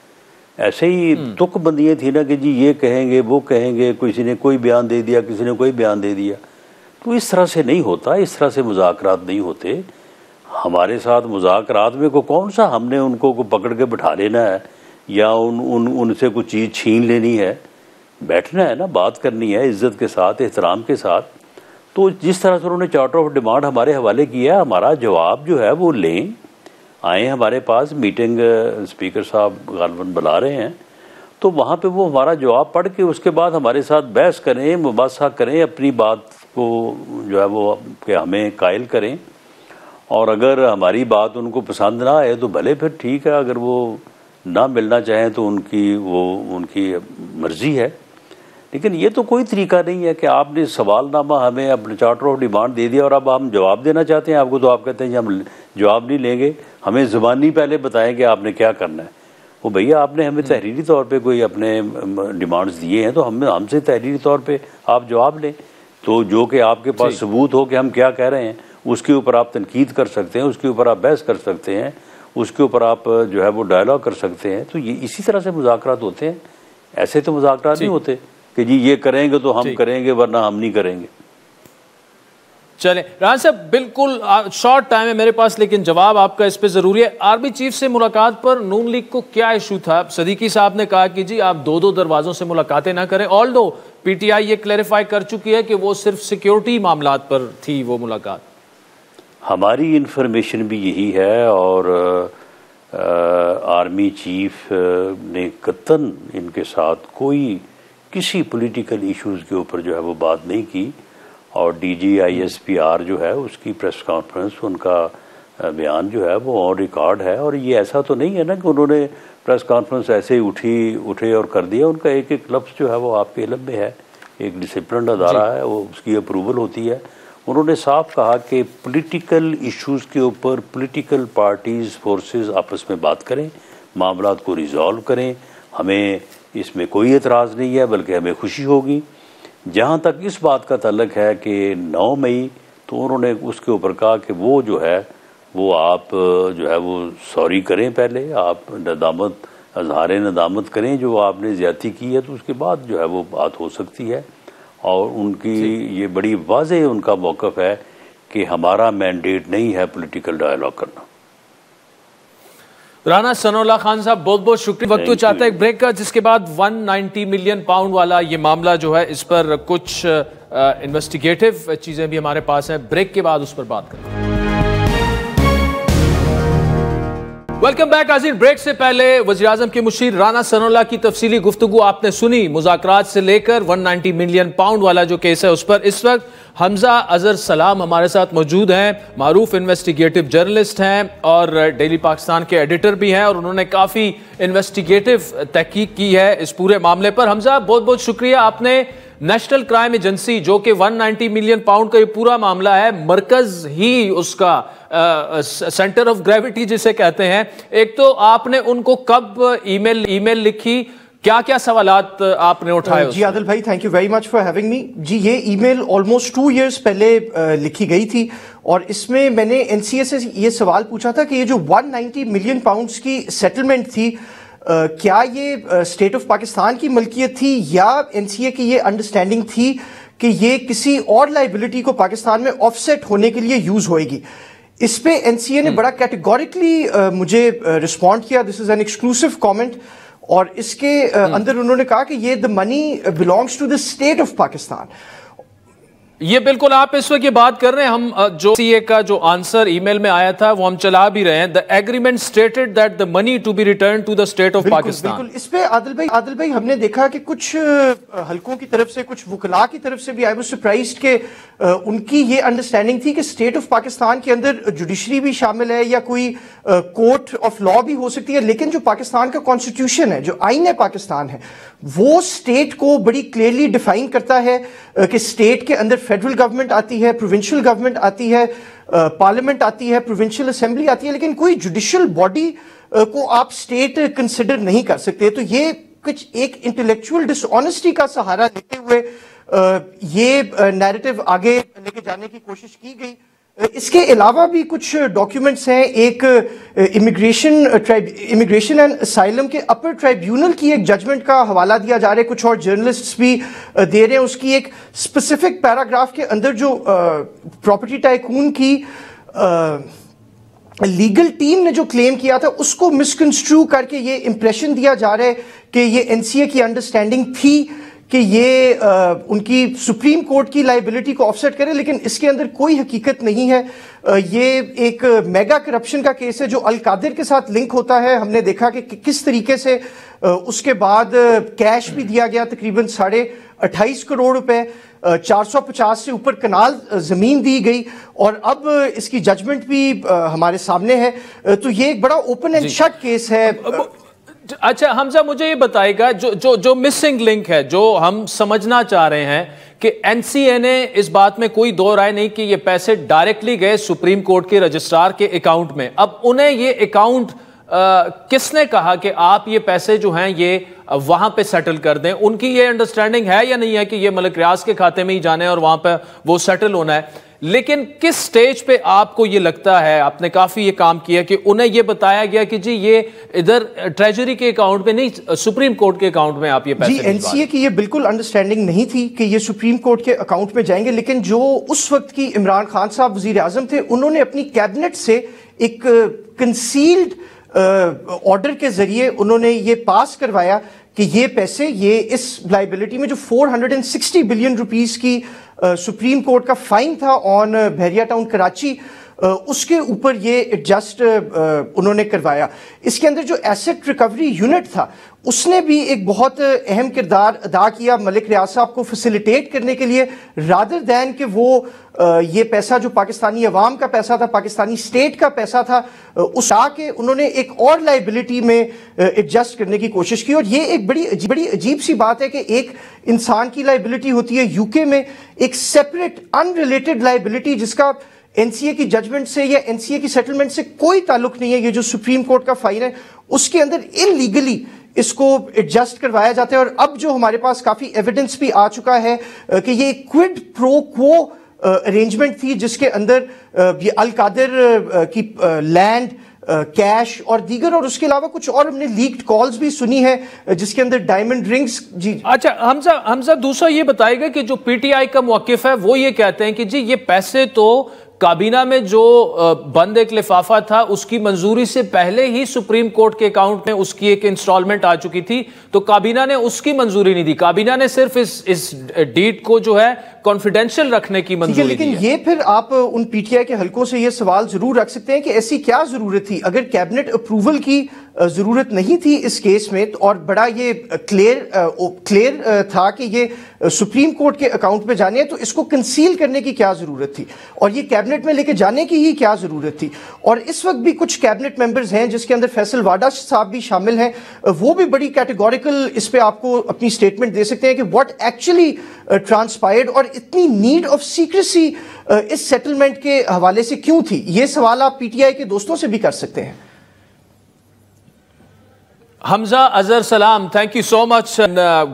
ऐसे ही तुकबंदियाँ थी ना कि जी ये कहेंगे वो कहेंगे, किसी ने कोई बयान दे दिया, किसी ने कोई बयान दे दिया। तो इस तरह से नहीं होता, इस तरह से मुज़ाकरात नहीं होते। हमारे साथ मुज़ाकरात में को कौन सा हमने उनको को पकड़ के बिठा लेना है या उनसे कुछ चीज़ छीन लेनी है। बैठना है ना, बात करनी है इज़्ज़त के साथ, एहतराम के साथ। तो जिस तरह से उन्होंने चार्टर ऑफ डिमांड हमारे हवाले किया, हमारा जवाब जो है वो लें, आए हमारे पास। मीटिंग स्पीकर साहब गालबन बुला रहे हैं, तो वहाँ पे वो हमारा जवाब पढ़ के उसके बाद हमारे साथ बहस करें, मुबासा करें, अपनी बात को जो है वो कि हमें कायल करें। और अगर हमारी बात उनको पसंद ना आए तो भले फिर ठीक है, अगर वो ना मिलना चाहें तो उनकी मर्ज़ी है। लेकिन ये तो कोई तरीका नहीं है कि आपने सवालनामा हमें अपने चार्टर ऑफ डिमांड दे दिया और अब हम जवाब देना चाहते हैं आपको, तो आप कहते हैं हम जवाब नहीं लेंगे, हमें ज़ुबानी पहले बताएं कि आपने क्या करना है। वो भैया आपने हमें तहरीरी तौर पे कोई अपने डिमांड्स दिए हैं तो हमसे तहरीरी तौर पे आप जवाब लें। तो जो कि आपके पास सबूत हो कि हम क्या कह रहे हैं, उसके ऊपर आप तनकीद कर सकते हैं, उसके ऊपर आप बहस कर सकते हैं, उसके ऊपर आप जो है वो डायलॉग कर सकते हैं। तो ये इसी तरह से मुज़ाकरात होते हैं। ऐसे तो मुज़ाकरात नहीं होते कि जी ये करेंगे तो हम करेंगे वरना हम नहीं करेंगे। चलें राना साहब, बिल्कुल शॉर्ट टाइम है मेरे पास, लेकिन जवाब आपका इस पे जरूरी है। आर्मी चीफ से मुलाकात पर नून लीग को क्या इशू था? सदीकी साहब ने कहा कि जी आप दो दरवाजों से मुलाकातें ना करें। ऑल्दो पीटीआई ये क्लैरिफाई कर चुकी है कि वो सिर्फ सिक्योरिटी मामलात पर थी वो मुलाकात। हमारी इंफॉर्मेशन भी यही है और आर्मी चीफ ने कतन इनके साथ कोई किसी पॉलिटिकल इश्यूज़ के ऊपर जो है वो बात नहीं की। और DGISPR जो है उसकी प्रेस कॉन्फ्रेंस, उनका बयान जो है वो ऑन रिकॉर्ड है। और ये ऐसा तो नहीं है ना कि उन्होंने प्रेस कॉन्फ्रेंस ऐसे ही उठे और कर दिया। उनका एक एक लफ्ज़ जो है वो आपके इल्म में है, एक डिसिप्लिन अदारा है, वो उसकी अप्रूवल होती है। उन्होंने साफ कहा कि पॉलिटिकल इश्यूज़ के ऊपर पॉलिटिकल पार्टीज़ फोर्सेस आपस में बात करें, मामलात को रिजॉल्व करें, हमें इसमें कोई एतराज़ नहीं है, बल्कि हमें खुशी होगी। जहाँ तक इस बात का ताल्लुक है कि 9 मई, तो उन्होंने उसके ऊपर कहा कि वो जो है वो आप जो है वो सॉरी करें, पहले आप इज़हार नदामत करें जो आपने ज़्यादती की है, तो उसके बाद जो है वो बात हो सकती है। और उनकी ये बड़ी वाज़ेह उनका मौक़िफ़ है कि हमारा मैंडेट नहीं है पॉलिटिकल डायलॉग करना। राना सनाउल्लाह खान साहब बहुत बहुत शुक्रिया। वक्त तो चाहता है एक ब्रेक का, जिसके बाद 190 मिलियन पाउंड वाला ये मामला जो है इस पर कुछ इन्वेस्टिगेटिव चीजें भी हमारे पास हैं। ब्रेक के बाद उस पर बात करें। वेलकम बैक नाज़रीन। ब्रेक से पहले वज़ीर-ए-आज़म के मुशीर राना सनाउल्लाह की तफसीली गुफ्तगू आपने सुनी। मुज़ाकरात से लेकर 190 मिलियन पाउंड वाला जो केस है उस पर इस वक्त हमजा अजहर सलाम हमारे साथ मौजूद हैं। मारूफ इन्वेस्टिगेटिव जर्नलिस्ट हैं और डेली पाकिस्तान के एडिटर भी हैं, और उन्होंने काफ़ी इन्वेस्टिगेटिव तहकीक की है इस पूरे मामले पर। हमजा, बहुत बहुत शुक्रिया। आपने नेशनल क्राइम एजेंसी, जो कि 190 मिलियन पाउंड का ये पूरा मामला है, मरकज ही उसका सेंटर ऑफ ग्रेविटी जिसे कहते हैं, एक तो आपने उनको कब ईमेल लिखी, क्या क्या सवालात आपने उठाए? जी आदिल भाई, thank you very much for having me. जी ये ईमेल ऑलमोस्ट 2 years पहले लिखी गई थी, और इसमें मैंने एनसीए से ये सवाल पूछा था कि ये जो 190 मिलियन पाउंड्स की सेटलमेंट थी, क्या ये स्टेट ऑफ पाकिस्तान की मलकियत थी या एनसीए की ये अंडरस्टैंडिंग थी कि ये किसी और लाइबिलिटी को पाकिस्तान में ऑफसेट होने के लिए यूज होएगी? इस पे एनसीए ने बड़ा कैटेगोरिकली मुझे रिस्पॉन्ड किया, this is an exclusive comment, और इसके अंदर उन्होंने कहा कि ये the money belongs to the state of Pakistan. ये बिल्कुल आप इस वक्त ये बात कर रहे हैं, हम जो सीए का जो आंसर ईमेल में आया था वो हम चला भी रहे हैं। The agreement stated that the money to be return to the state of Pakistan. बिल्कुल, इस पे आदिल भाई हमने देखा कि कुछ हलकों की तरफ से, कुछ वकला की तरफ से भी आई वाज सरप्राइज्ड कि उनकी ये अंडरस्टैंडिंग थी कि स्टेट ऑफ पाकिस्तान के अंदर जुडिशरी भी शामिल है या कोई कोर्ट ऑफ लॉ भी हो सकती है, लेकिन जो पाकिस्तान का कॉन्स्टिट्यूशन है, जो आईन है पाकिस्तान है, वो स्टेट को बड़ी क्लियरली डिफाइन करता है कि स्टेट के अंदर फेडरल गवर्नमेंट आती है, प्रोविंशियल गवर्नमेंट आती है, पार्लियामेंट आती है, प्रोविंशियल असेंबली आती है, लेकिन कोई जुडिशियल बॉडी को आप स्टेट कंसिडर नहीं कर सकते। तो ये कुछ एक इंटेलेक्चुअल डिसऑनेस्टी का सहारा लेते हुए ये नैरेटिव आगे लेके जाने की कोशिश की गई। इसके अलावा भी कुछ डॉक्यूमेंट्स हैं। एक इमिग्रेशन एंड असाइलम के अपर ट्राइब्यूनल की एक जजमेंट का हवाला दिया जा रहा है, कुछ और जर्नलिस्ट्स भी दे रहे हैं। उसकी एक स्पेसिफिक पैराग्राफ के अंदर जो प्रॉपर्टी टाइकून की लीगल टीम ने जो क्लेम किया था उसको मिसकंस्ट्रू करके ये इंप्रेशन दिया जा रहा है कि ये एनसीए की अंडरस्टैंडिंग थी कि ये उनकी सुप्रीम कोर्ट की लाइबिलिटी को ऑफसेट करे, लेकिन इसके अंदर कोई हकीकत नहीं है। ये एक मेगा करप्शन का केस है जो अल कादिर के साथ लिंक होता है। हमने देखा कि किस तरीके से उसके बाद कैश भी दिया गया, तकरीबन 28.5 करोड़ रुपए, 450 से ऊपर कनाल जमीन दी गई और अब इसकी जजमेंट भी हमारे सामने है। तो ये एक बड़ा ओपन एंड शट केस है। अच्छा हमजा, मुझे ये बताएगा जो मिसिंग लिंक है, जो हम समझना चाह रहे हैं कि एनसीए ने इस बात में कोई दो राय नहीं कि ये पैसे डायरेक्टली गए सुप्रीम कोर्ट के रजिस्ट्रार के अकाउंट में। अब उन्हें ये अकाउंट किसने कहा कि आप ये पैसे जो हैं ये वहां पे सेटल कर दें? उनकी ये अंडरस्टैंडिंग है या नहीं है कि ये मलिक रियाज के खाते में ही जाने और वहां पे वो सेटल होना है? लेकिन किस स्टेज पे आपको ये लगता है, आपने काफी ये काम किया कि उन्हें ये बताया गया कि जी ये इधर ट्रेजरी के अकाउंट में नहीं, सुप्रीम कोर्ट के अकाउंट में आप ये पैसे? जी, एनसीए की ये बिल्कुल अंडरस्टैंडिंग नहीं थी कि ये सुप्रीम कोर्ट के अकाउंट में जाएंगे, लेकिन जो उस वक्त की इमरान खान साहब वजीर आजम थे, उन्होंने अपनी कैबिनेट से एक कंसील्ड ऑर्डर के जरिए उन्होंने ये पास करवाया कि ये पैसे, ये इस लाइबिलिटी में जो 460 बिलियन रुपीस की सुप्रीम कोर्ट का फाइन था ऑन बहरिया टाउन कराची, उसके ऊपर ये एडजस्ट उन्होंने करवाया। इसके अंदर जो एसेट रिकवरी यूनिट था उसने भी एक बहुत अहम किरदार अदा किया मलिक रियाज साहब को फैसिलिटेट करने के लिए, रादर दैन कि वो ये पैसा जो पाकिस्तानी अवाम का पैसा था, पाकिस्तानी स्टेट का पैसा था, उस आके उन्होंने एक और लाइबिलिटी में एडजस्ट करने की कोशिश की। और ये एक बड़ी अजीब सी बात है कि एक इंसान की लाइबिलिटी होती है यूके में, एक सेपरेट अनरिलेटेड लाइबिलिटी जिसका एनसीए की जजमेंट से या एनसीए की सेटलमेंट से कोई ताल्लुक नहीं है। ये जो सुप्रीम कोर्ट का फाइन है उसके अंदर इलीगली इसको एडजस्ट करवाया जाता है। और अब जो हमारे पास काफी एविडेंस भी आ चुका है कि ये क्विड प्रो क्वो अरेंजमेंट थी जिसके अंदर ये अल कादिर की लैंड, कैश और दीगर, और उसके अलावा कुछ और हमने लीक्ड कॉल्स भी सुनी है जिसके अंदर डायमंड रिंग्स। जी अच्छा हमजा दूसरा ये बताएगा कि जो पीटीआई का मौकिफ है वो ये कहते हैं कि जी ये पैसे तो काबीना में जो बंद एक लिफाफा था उसकी मंजूरी से पहले ही सुप्रीम कोर्ट के अकाउंट में उसकी एक इंस्टॉलमेंट आ चुकी थी, तो काबीना ने उसकी मंजूरी नहीं दी। काबीना ने सिर्फ इस डीड को जो है कॉन्फिडेंशियल रखने की मंजूरी दी। लेकिन ये फिर आप उन पीटीआई के हलकों से ये सवाल जरूर रख सकते हैं कि ऐसी क्या जरूरत थी? अगर कैबिनेट अप्रूवल की जरूरत नहीं थी इस केस में, और बड़ा ये क्लियर था कि ये सुप्रीम कोर्ट के अकाउंट में जाने हैं, तो इसको कंसील करने की क्या जरूरत थी और ये कैबिनेट में लेके जाने की ही क्या जरूरत थी? और इस वक्त भी कुछ कैबिनेट मेंबर्स हैं जिसके अंदर फैसल वाडा साहब भी शामिल हैं, वो भी बड़ी कैटेगोरिकल इस पे आपको अपनी स्टेटमेंट दे सकते हैं कि व्हाट एक्चुअली ट्रांसपायर्ड और इतनी नीड ऑफ सीक्रेसी इस सेटलमेंट के हवाले से क्यों थी। ये सवाल आप पीटीआई के दोस्तों से भी कर सकते हैं। हमजा अजहर सलाम, thank you so much,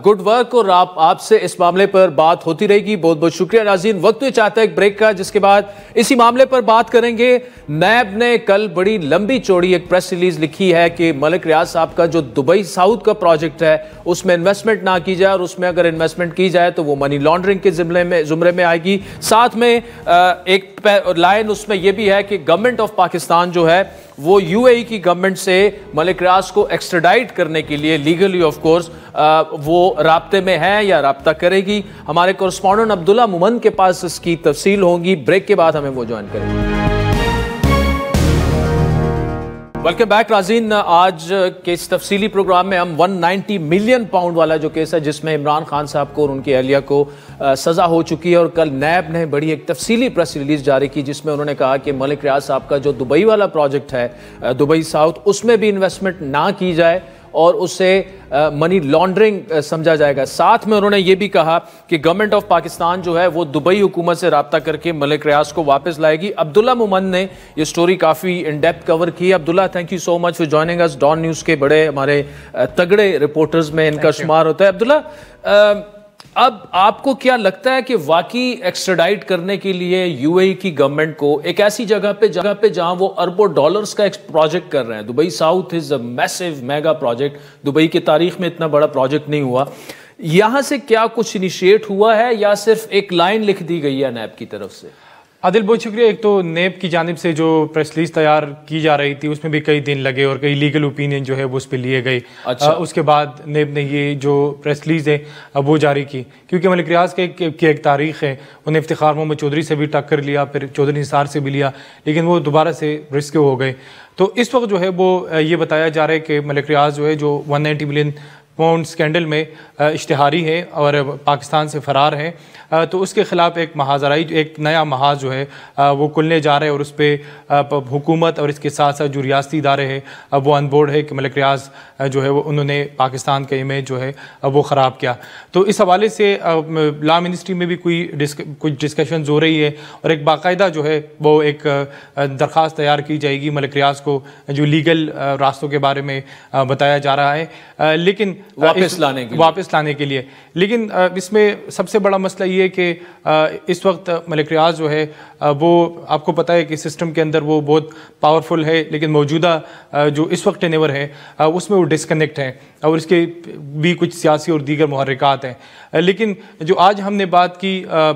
good work, और आपसे इस मामले पर बात होती रहेगी। बहुत बहुत शुक्रिया। नाज़रीन, वक्त भी चाहता है एक ब्रेक का, जिसके बाद इसी मामले पर बात करेंगे। नैब ने कल बड़ी लंबी चौड़ी एक प्रेस रिलीज लिखी है कि मलिक रियाज साहब का जो दुबई साउथ का प्रोजेक्ट है उसमें इन्वेस्टमेंट ना की जाए, और उसमें अगर इन्वेस्टमेंट की जाए तो वो मनी लॉन्ड्रिंग के जुमरे में आएगी। साथ में एक लाइन उसमें यह भी है कि गवर्नमेंट ऑफ पाकिस्तान जो है वो यूएई की गवर्नमेंट से मलिक रियाज को एक्स्ट्राडाइट करने के लिए लीगली ऑफ कोर्स वो राब्ते में है या राब्ता करेगी। हमारे कोरेस्पोंडेंट अब्दुल्ला मोमन के पास इसकी तफसील होगी। ब्रेक के बाद हमें वो ज्वाइन करेंगे। वेलकम बैक नाज़रीन, आज के इस तफसीली प्रोग्राम में हम 190 मिलियन पाउंड वाला जो केस है जिसमें इमरान खान साहब को और उनकी अहलिया को सज़ा हो चुकी है, और कल नैब ने बड़ी एक तफसीली प्रेस रिलीज जारी की जिसमें उन्होंने कहा कि मलिक रियाज साहब का जो दुबई वाला प्रोजेक्ट है दुबई साउथ, उसमें भी इन्वेस्टमेंट ना की जाए और उसे मनी लॉन्ड्रिंग समझा जाएगा। साथ में उन्होंने ये भी कहा कि गवर्नमेंट ऑफ पाकिस्तान जो है वो दुबई हुकूमत से राब्ता करके मलिक रियाज को वापस लाएगी। अब्दुल्ला मोमन ने ये स्टोरी काफ़ी इन डेप्थ कवर की। Abdullah, thank you so much for joining us. Dawn news के बड़े हमारे तगड़े रिपोर्टर्स में इनका शुमार होता है। अब्दुल्ला, अब आपको क्या लगता है कि वाकई एक्स्ट्राडाइट करने के लिए यूएई की गवर्नमेंट को एक ऐसी जगह पे जहां वो अरबों डॉलर्स का एक प्रोजेक्ट कर रहे हैं, Dubai south is a massive mega project, Dubai की तारीख में इतना बड़ा प्रोजेक्ट नहीं हुआ, यहां से क्या कुछ इनिशिएट हुआ है या सिर्फ एक लाइन लिख दी गई है नैब की तरफ से? आदिल, बहुत शुक्रिया। एक तो नेब की जानिब से जो प्रेस रिलीज तैयार की जा रही थी उसमें भी कई दिन लगे और कई लीगल ओपिनियन जो है वो उस पर लिए गए। अच्छा। उसके बाद नेब ने ये जो प्रेस रिलीज है वो जारी की, क्योंकि मलिक रियाज की एक तारीख है। उन्हें इफ्तिखार मोहम्मद चौधरी से भी टक्कर लिया, फिर चौधरी निसार से भी लिया, लेकिन वो दोबारा से रिस्क हो गए। तो इस वक्त जो है वो ये बताया जा रहा है कि मलिक रियाज जो है जो 190 मिलियन पाउंड स्कैंडल में इश्तिहारी है और पाकिस्तान से फ़रार है, तो उसके ख़िलाफ़ एक महाजराई, एक नया महाज जो है वो खुलने जा रहे हैं और उस पर हुकूमत और इसके साथ साथ जो रियासती इदारे हैं वो ऑन बोर्ड है कि मलिक रियाज जो है वो उन्होंने पाकिस्तान का इमेज जो है वो ख़राब किया। तो इस हवाले से लॉ मिनिस्ट्री में भी कुछ डिस्कशन हो रही है और एक बाकायदा जो है वो एक दरख्वास्त तैयार की जाएगी मलिक रियाज को, जो लीगल रास्तों के बारे में बताया जा रहा है, लेकिन वापस लाने के लिए। लेकिन इसमें सबसे बड़ा मसला ये है कि इस वक्त मलिक रियाज जो है वो आपको पता है कि सिस्टम के अंदर वो बहुत पावरफुल है, लेकिन मौजूदा जो इस वक्त टेनेवर है उसमें वो डिस्कनेक्ट है और इसके भी कुछ सियासी और दीगर मुहर्रिकात हैं। लेकिन जो आज हमने बात की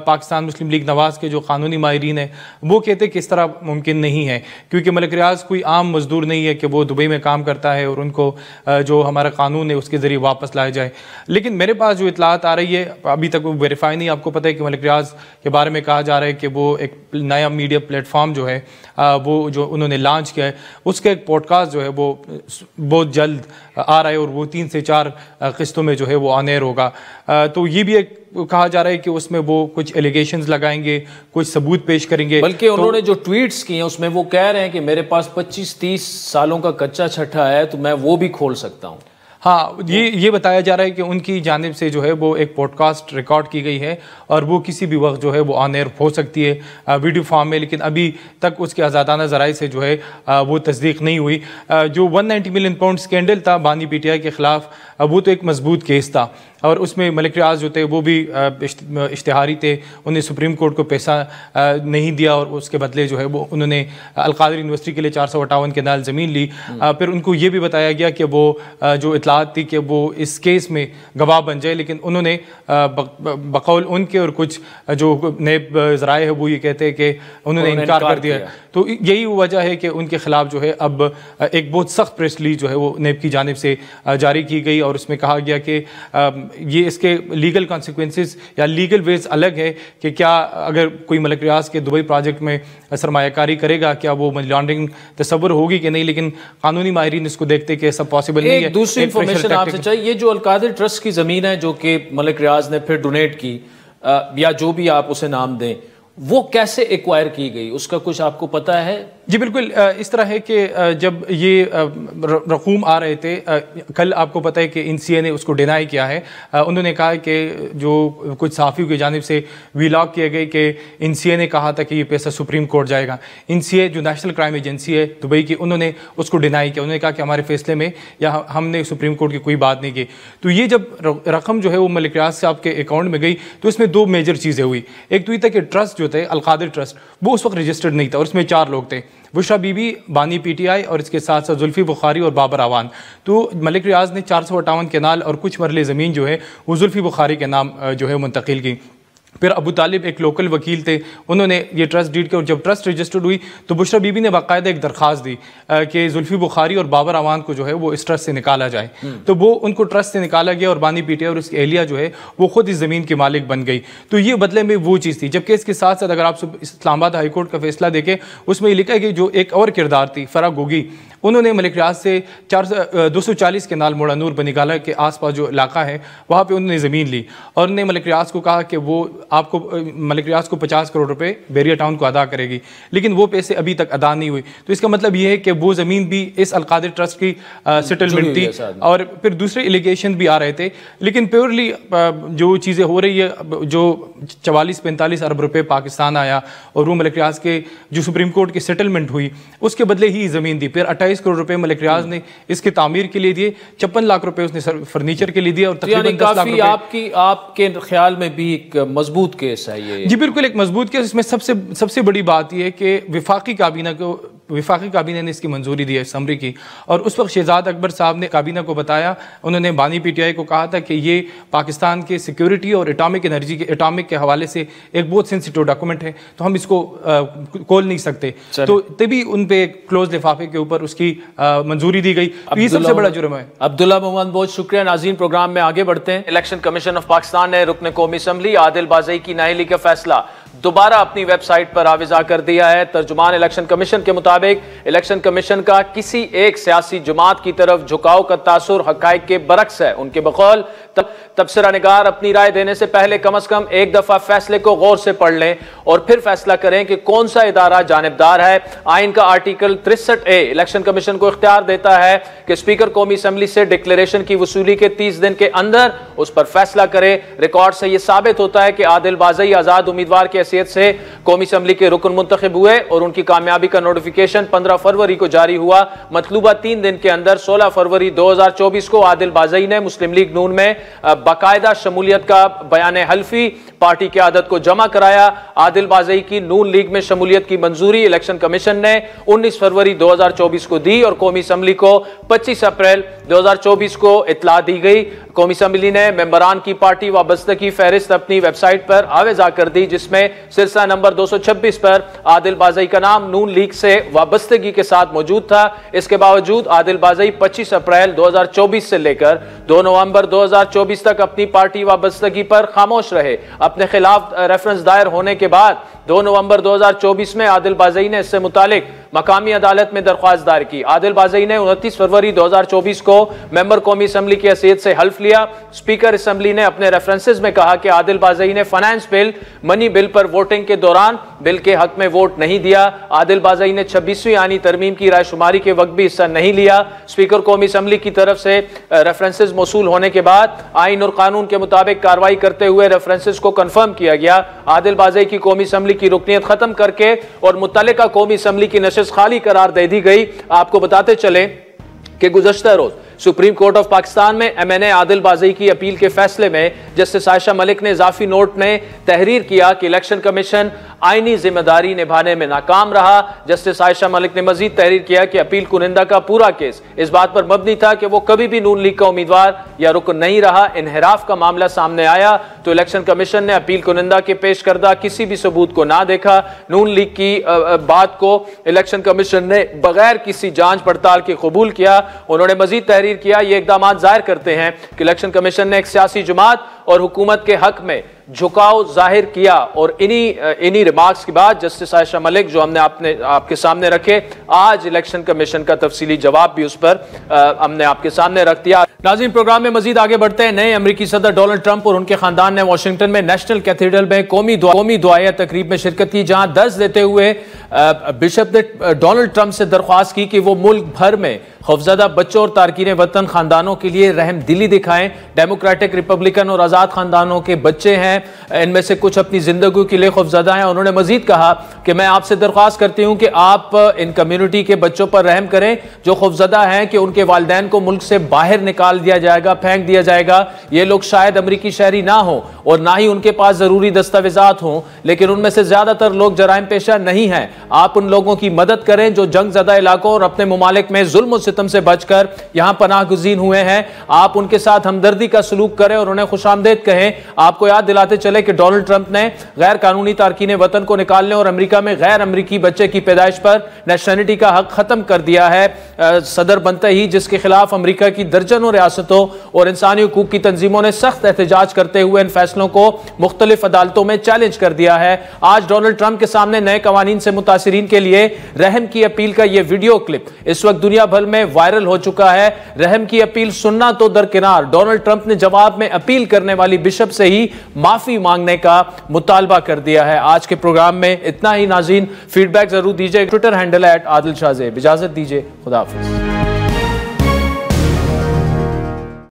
पाकिस्तान मुस्लिम लीग नवाज़ के जो कानूनी माहिरीन हैं वो कहते हैं कि इस तरह मुमकिन नहीं है, क्योंकि मलिक रियाज कोई आम मजदूर नहीं है कि वो दुबई में काम करता है और उनको जो हमारा कानून है उसके ज़रिए वापस लाया जाए। लेकिन मेरे पास जो इतलात आ रही है, अभी तक वो वेरीफाई नहीं, आपको पता है कि मलिक रियाज के बारे में कहा जा रहा है कि वो एक नया मीडिया प्लेटफॉर्म जो है वो जो उन्होंने लॉन्च किया है, उसका एक पॉडकास्ट जो है वो बहुत जल्द आ रहा है और वो 3 से 4 किस्तों में जो है वो ऑन एयर होगा। तो ये भी एक कहा जा रहा है कि उसमें वो कुछ एलिगेशंस लगाएंगे, कुछ सबूत पेश करेंगे। बल्कि उन्होंने जो ट्वीट्स किए हैं उसमें वो कह रहे हैं कि मेरे पास 25-30 सालों का कच्चा छठा है तो मैं वो भी खोल सकता हूँ। हाँ, ये बताया जा रहा है कि उनकी जानिब से जो है वो एक पॉडकास्ट रिकॉर्ड की गई है और वो किसी भी वक्त जो है वो ऑन एयर हो सकती है वीडियो फॉर्म में, लेकिन अभी तक उसके आज़ादाना ज़राए से जो है वो तस्दीक नहीं हुई। जो 190 मिलियन पाउंड स्कैंडल था बानी पीटीआई के ख़िलाफ़, वो तो एक मजबूत केस था और उसमें मलिक रियाज जो थे वो भी इश्तिहारी थे। उन्हें सुप्रीम कोर्ट को पैसा नहीं दिया और उसके बदले जो है वो उन्होंने अलकादर यूनिवर्सिटी के लिए 458 के नाल ज़मीन ली। फिर उनको ये भी बताया गया कि वो जो इतलात थी कि वो इस केस में गवाह बन जाए, लेकिन उन्होंने बकौल उनके और कुछ जो नेब ज़राए है वो ये कहते हैं कि उन्होंने इनकार कर दिया। तो यही वजह है कि उनके खिलाफ जो है अब एक बहुत सख्त प्रेस रिलीज जो है वो नेब की जानिब से जारी की गई और उसमें कहा गया कि ये इसके लीगल कॉन्सिक्वेंसेस या लीगल वेज अलग है कि क्या अगर कोई मलिक रियाज के दुबई प्रोजेक्ट में सरमायाकारी करेगा क्या वो मनी लॉन्ड्रिंग तस्वर होगी कि नहीं, लेकिन कानूनी माहिरीन इसको देखते कि सब पॉसिबल नहीं है। दूसरी इंफॉर्मेशन आपसे चाहिए, ये जो अलकादिर ट्रस्ट की ज़मीन है जो कि मलिक रियाज ने फिर डोनेट की या जो भी आप उसे नाम दें, वो कैसे एक्वायर की गई, उसका कुछ आपको पता है? जी बिल्कुल, इस तरह है कि जब ये रकूम आ रहे थे, कल आपको पता है कि NCA ने उसको डिनाई किया है। उन्होंने कहा कि जो कुछ सहाफ़ियों की जानिब से वीलॉग किए गए कि NCA ने कहा था कि ये पैसा सुप्रीम कोर्ट जाएगा। NCA जो नेशनल क्राइम एजेंसी है दुबई की, उन्होंने उसको डिनाई किया। उन्होंने कहा कि हमारे फैसले में या हमने सुप्रीम कोर्ट की कोई बात नहीं की। तो ये जब रकम जो है वो मलिक रियाज साहब के अकाउंट में गई तो इसमें 2 मेजर चीज़ें हुई। एक तो ये था कि ट्रस्ट जो थे अलकादिर ट्रस्ट वो उस वक्त रजिस्टर्ड नहीं था और उसमें 4 लोग थे, बुशरा बीबी, बानी पीटीआई और इसके साथ साथ जुल्फी बुखारी और बाबर आवान। तो मलिक रियाज ने 458 केनाल और कुछ मरले ज़मीन जो है वो जुल्फी बुखारी के नाम जो है मुंतकिल की। फिर अबू तालिब एक लोकल वकील थे, उन्होंने ये ट्रस्ट डीड किया और जब ट्रस्ट रजिस्टर्ड हुई तो बुशरा बीबी ने बाकायदा एक दरख्वास्त दी कि जुल्फी बुखारी और बाबर आवान को जो है वो इस ट्रस्ट से निकाला जाए। तो वो उनको ट्रस्ट से निकाला गया और बानी पीटीआई और उसकी एहलिया जो है वो खुद इस ज़मीन की मालिक बन गई। तो ये बदले में वो चीज़ थी। जबकि इसके साथ साथ अगर आप इस्लामाबाद हाई कोर्ट का फैसला देखें उसमें ये लिखा है कि जो एक और किरदार थी फरा गोगी, उन्होंने मलिक रियाज से 240 के नाल मोड़ा नूर बनिगाला के आसपास जो इलाका है वहाँ पे उन्होंने ज़मीन ली और उन्होंने मलिक रियाज को कहा कि वो आपको मलिक रियाज को 50 करोड़ रुपए बैरिया टाउन को अदा करेगी, लेकिन वो पैसे अभी तक अदा नहीं हुए। तो इसका मतलब ये है कि वो ज़मीन भी इस अलकादिर ट्रस्ट की सेटलमेंट थी और फिर दूसरे एलिगेशन भी आ रहे थे। लेकिन प्योरली जो चीज़ें हो रही है, जो 44-45 अरब रुपए पाकिस्तान आया और वो मलिक रियाज के जो सुप्रीम कोर्ट की सेटलमेंट हुई उसके बदले ही ज़मीन दी। फिर 28 करोड़ रुपए मलिक रियाज ने इसके तामीर के लिए दिए, 56 लाख रुपए उसने फर्नीचर के लिए दिया और तकरीबन 10 लाख रुपए। आपके ख्याल में भी एक मजबूत केस है ये? जी बिल्कुल, एक मजबूत केस। इसमें सबसे बड़ी बात यह है कि विफाकी काबीना ने इसकी मंजूरी दी है समरी की, और उस वक्त शहजाद अकबर साहब ने काबीना को बताया, उन्होंने बानी पीटीआई को कहा था कि ये पाकिस्तान के सिक्योरिटी और एटॉमिक के हवाले से एक बहुत सेंसिटिव डॉक्यूमेंट है, तो हम इसको खोल नहीं सकते। तो तभी उन पे क्लोज लिफाफे के ऊपर उसकी मंजूरी दी गई। ये सबसे बड़ा जुर्म है। अब्दुल्ला मोहम्मद, बहुत शुक्रिया। नाज़रीन, प्रोग्राम में आगे बढ़ते हैं। इलेक्शन कमीशन ऑफ पाकिस्तान ने रुकन कौमी असम्बली आदिल बाज़ई की नाअहली का फैसला दोबारा अपनी वेबसाइट पर आविज़ा कर दिया है। तर्जुमान इलेक्शन कमीशन के मुताबिक इलेक्शन कमीशन का किसी एक सियासी जमात की तरफ झुकाव का तासुर हक़ाइक़ के बरक्स है। उनके बकौल तबसरा निगार अपनी राय देने से पहले कम अज कम एक दफा फैसले को गौर से पढ़ लें और फिर फैसला करें कि कौन सा इदारा जानिबदार है। आइन का आर्टिकल 63A इलेक्शन कमीशन को इख्तियार देता है कि स्पीकर कौमी असम्बली से डिक्लेरेशन की वसूली के 30 दिन के अंदर उस पर फैसला करे। रिकॉर्ड से यह साबित होता है कि आदिल बाज़ई आजाद उम्मीदवार की हैसियत से कौमी असम्बली के रुकन मुंतखब हुए और उनकी कामयाबी का नोटिफिकेशन 15 फरवरी को जारी हुआ। मतलूबा 3 दिन के अंदर 16 फरवरी 2024 को आदिल बाज़ई ने मुस्लिम लीग नून में बाकायदा शमूलियत का बयान हल्फी पार्टी की आदत को जमा कराया। आदिल बाज़ई की नून लीग में शमूलियत की मंजूरी इलेक्शन कमीशन ने 19 फरवरी 2024 को दी और कौमी असम्बली को 25 अप्रैल 2024 को इतला दी गई। कौमी असम्बली ने मेंबरान की पार्टी वाबस्तगी फहरिस्त अपनी वेबसाइट पर आवेजा कर दी, जिसमें सिलसिला नंबर 226 पर आदिल बाज़ई का नाम नून लीग से वाबस्तगी के साथ मौजूद था। इसके बावजूद आदिल बाज़ई 25 अप्रैल 2024 से लेकर 2 नवंबर 2024 तक अपनी पार्टी वाबस्तगी पर खामोश रहे। अपने खिलाफ रेफरेंस दायर होने के बाद 2 नवंबर 2024 में आदिल बाज़ई ने इससे मुतालिक मकामी अदालत में दरख्वास्त दायर की। आदिल बाज़ई ने 29 फरवरी 2024 को मेंबर कौमी असम्बली की हैसियत से हल्फ लिया। स्पीकर असम्बली ने अपने रेफरेंसेज में कहा कि आदिल बाज़ई ने फाइनेंस बिल, मनी बिल पर वोटिंग के दौरान बिल के हक में वोट नहीं दिया। आदिल बाज़ई ने 26वीं आनी तरमीम की रायशुमारी के वक्त भी हिस्सा नहीं लिया। स्पीकर कौमी असम्बली की तरफ से रेफरेंसेज मौसूल होने के बाद आइन और कानून के मुताबिक कार्रवाई करते हुए रेफरेंसेज को कंफर्म किया गया। आदिल बाज़ई की कौमी असम्बली की रुकनियत खत्म करके और मुत्तलिका कौमी असम्बली की नशिस्त खाली करार दे दी गई। आपको बताते चले कि गुज़श्ता रोज सुप्रीम कोर्ट ऑफ पाकिस्तान में MNA आदिल बाज़ई की अपील के फैसले में जस्टिस आयशा मलिक ने इजाफी नोट में तहरीर किया कि इलेक्शन कमीशन आईनी जिम्मेदारी निभाने में नाकाम रहा। जस्टिस आयशा मलिक ने मजीद तहरीर किया कि अपील कुनिंदा का पूरा केस इस बात पर मबनी था कि वो कभी भी नून लीग का उम्मीदवार या रुकन नहीं रहा। इनहराफ का मामला सामने आया तो इलेक्शन कमीशन ने अपील कुनिंदा के पेश करदा किसी भी सबूत को ना देखा। नून लीग की बात को इलेक्शन कमीशन ने बगैर किसी जांच पड़ताल के कबूल किया। उन्होंने मजीद तहरीर किया, ये इकदाम जाहिर करते हैं कि इलेक्शन कमीशन ने एक सियासी जमात और हुकूमत के हक में झुकाव जाहिर किया। और इन्हीं रिमार्क्स के बाद जस्टिस आयशा मलिक जो हमने आपके सामने रखे, आज इलेक्शन कमीशन का तफसीली जवाब भी उस पर हमने आपके सामने रख दिया। नाज़रीन, प्रोग्राम में मजीद आगे बढ़ते हैं। नए अमेरिकी सदर डोनाल्ड ट्रंप और उनके खानदान ने वाशिंगटन में नेशनल कैथेड्रल में कौमी दुआया तकरीब में शिरकत की, जहां दर्ज देते हुए बिशप ने डोनाल्ड ट्रंप से दरख्वास्त की कि वो मुल्क भर में खौफजदा बच्चों और तारकीन वतन खानदानों के लिए रहम दिली दिखाएं। डेमोक्रेटिक, रिपब्लिकन और आज़ाद खानदानों के बच्चे हैं, इनमें से कुछ अपनी जिंदगी के लिए खौफजदा हैं। उन्होंने मजीद कहा कि मैं आपसे दरख्वास्त करती हूं कि आप इन कम्युनिटी के बच्चों पर रहम करें जो खौफजदा हैं कि उनके वालिदैन को मुल्क से बाहर निकाल दिया जाएगा, फेंक दिया जाएगा। ये लोग शायद अमरीकी शहरी ना हो और ना ही उनके पास जरूरी दस्तावेजात हों, लेकिन उनमें से ज्यादातर लोग जराइम पेशा नहीं हैं। आप उन लोगों की मदद करें जो जंग ज़दा इलाकों और अपने मुमालिक में जुल्म सितम से बचकर यहां पनाह गुज़ीर हुए हैं। आप उनके साथ हमदर्दी का सलूक करें और उन्हें खुशामदीद कहें। आपको याद दिलाते चले कि डोनाल्ड ट्रंप ने गैर कानूनी तारकीन वतन को निकालने और अमेरिका में गैर अमरीकी बच्चे की पैदाइश पर नेशनलिटी का हक खत्म कर दिया है सदर बनते ही, जिसके खिलाफ अमेरिका की दर्जनों रियासतों और इंसानी हुकूक की तंजीमों ने सख्त एहतजाज करते हुए इन फैसलों को मुख्तलिफ अदालतों में चैलेंज कर दिया है। आज डोनाल्ड ट्रंप के सामने नए कवानीन से मुतासिरीन के लिए रहम की अपील का यह वीडियो क्लिप इस वक्त दुनिया भर में में वायरल हो चुका है। रहम की अपील सुनना तो दरकिनार, डोनाल्ड ट्रंप ने जवाब में अपील करने वाली बिशप से ही माफी मांगने का मुतालबा कर दिया है। आज के प्रोग्राम में इतना ही। नाज़रीन, फीडबैक जरूर दीजिए। Twitter handle @Adil Shahzeb. इजाजत दीजिए, खुदा हाफिज।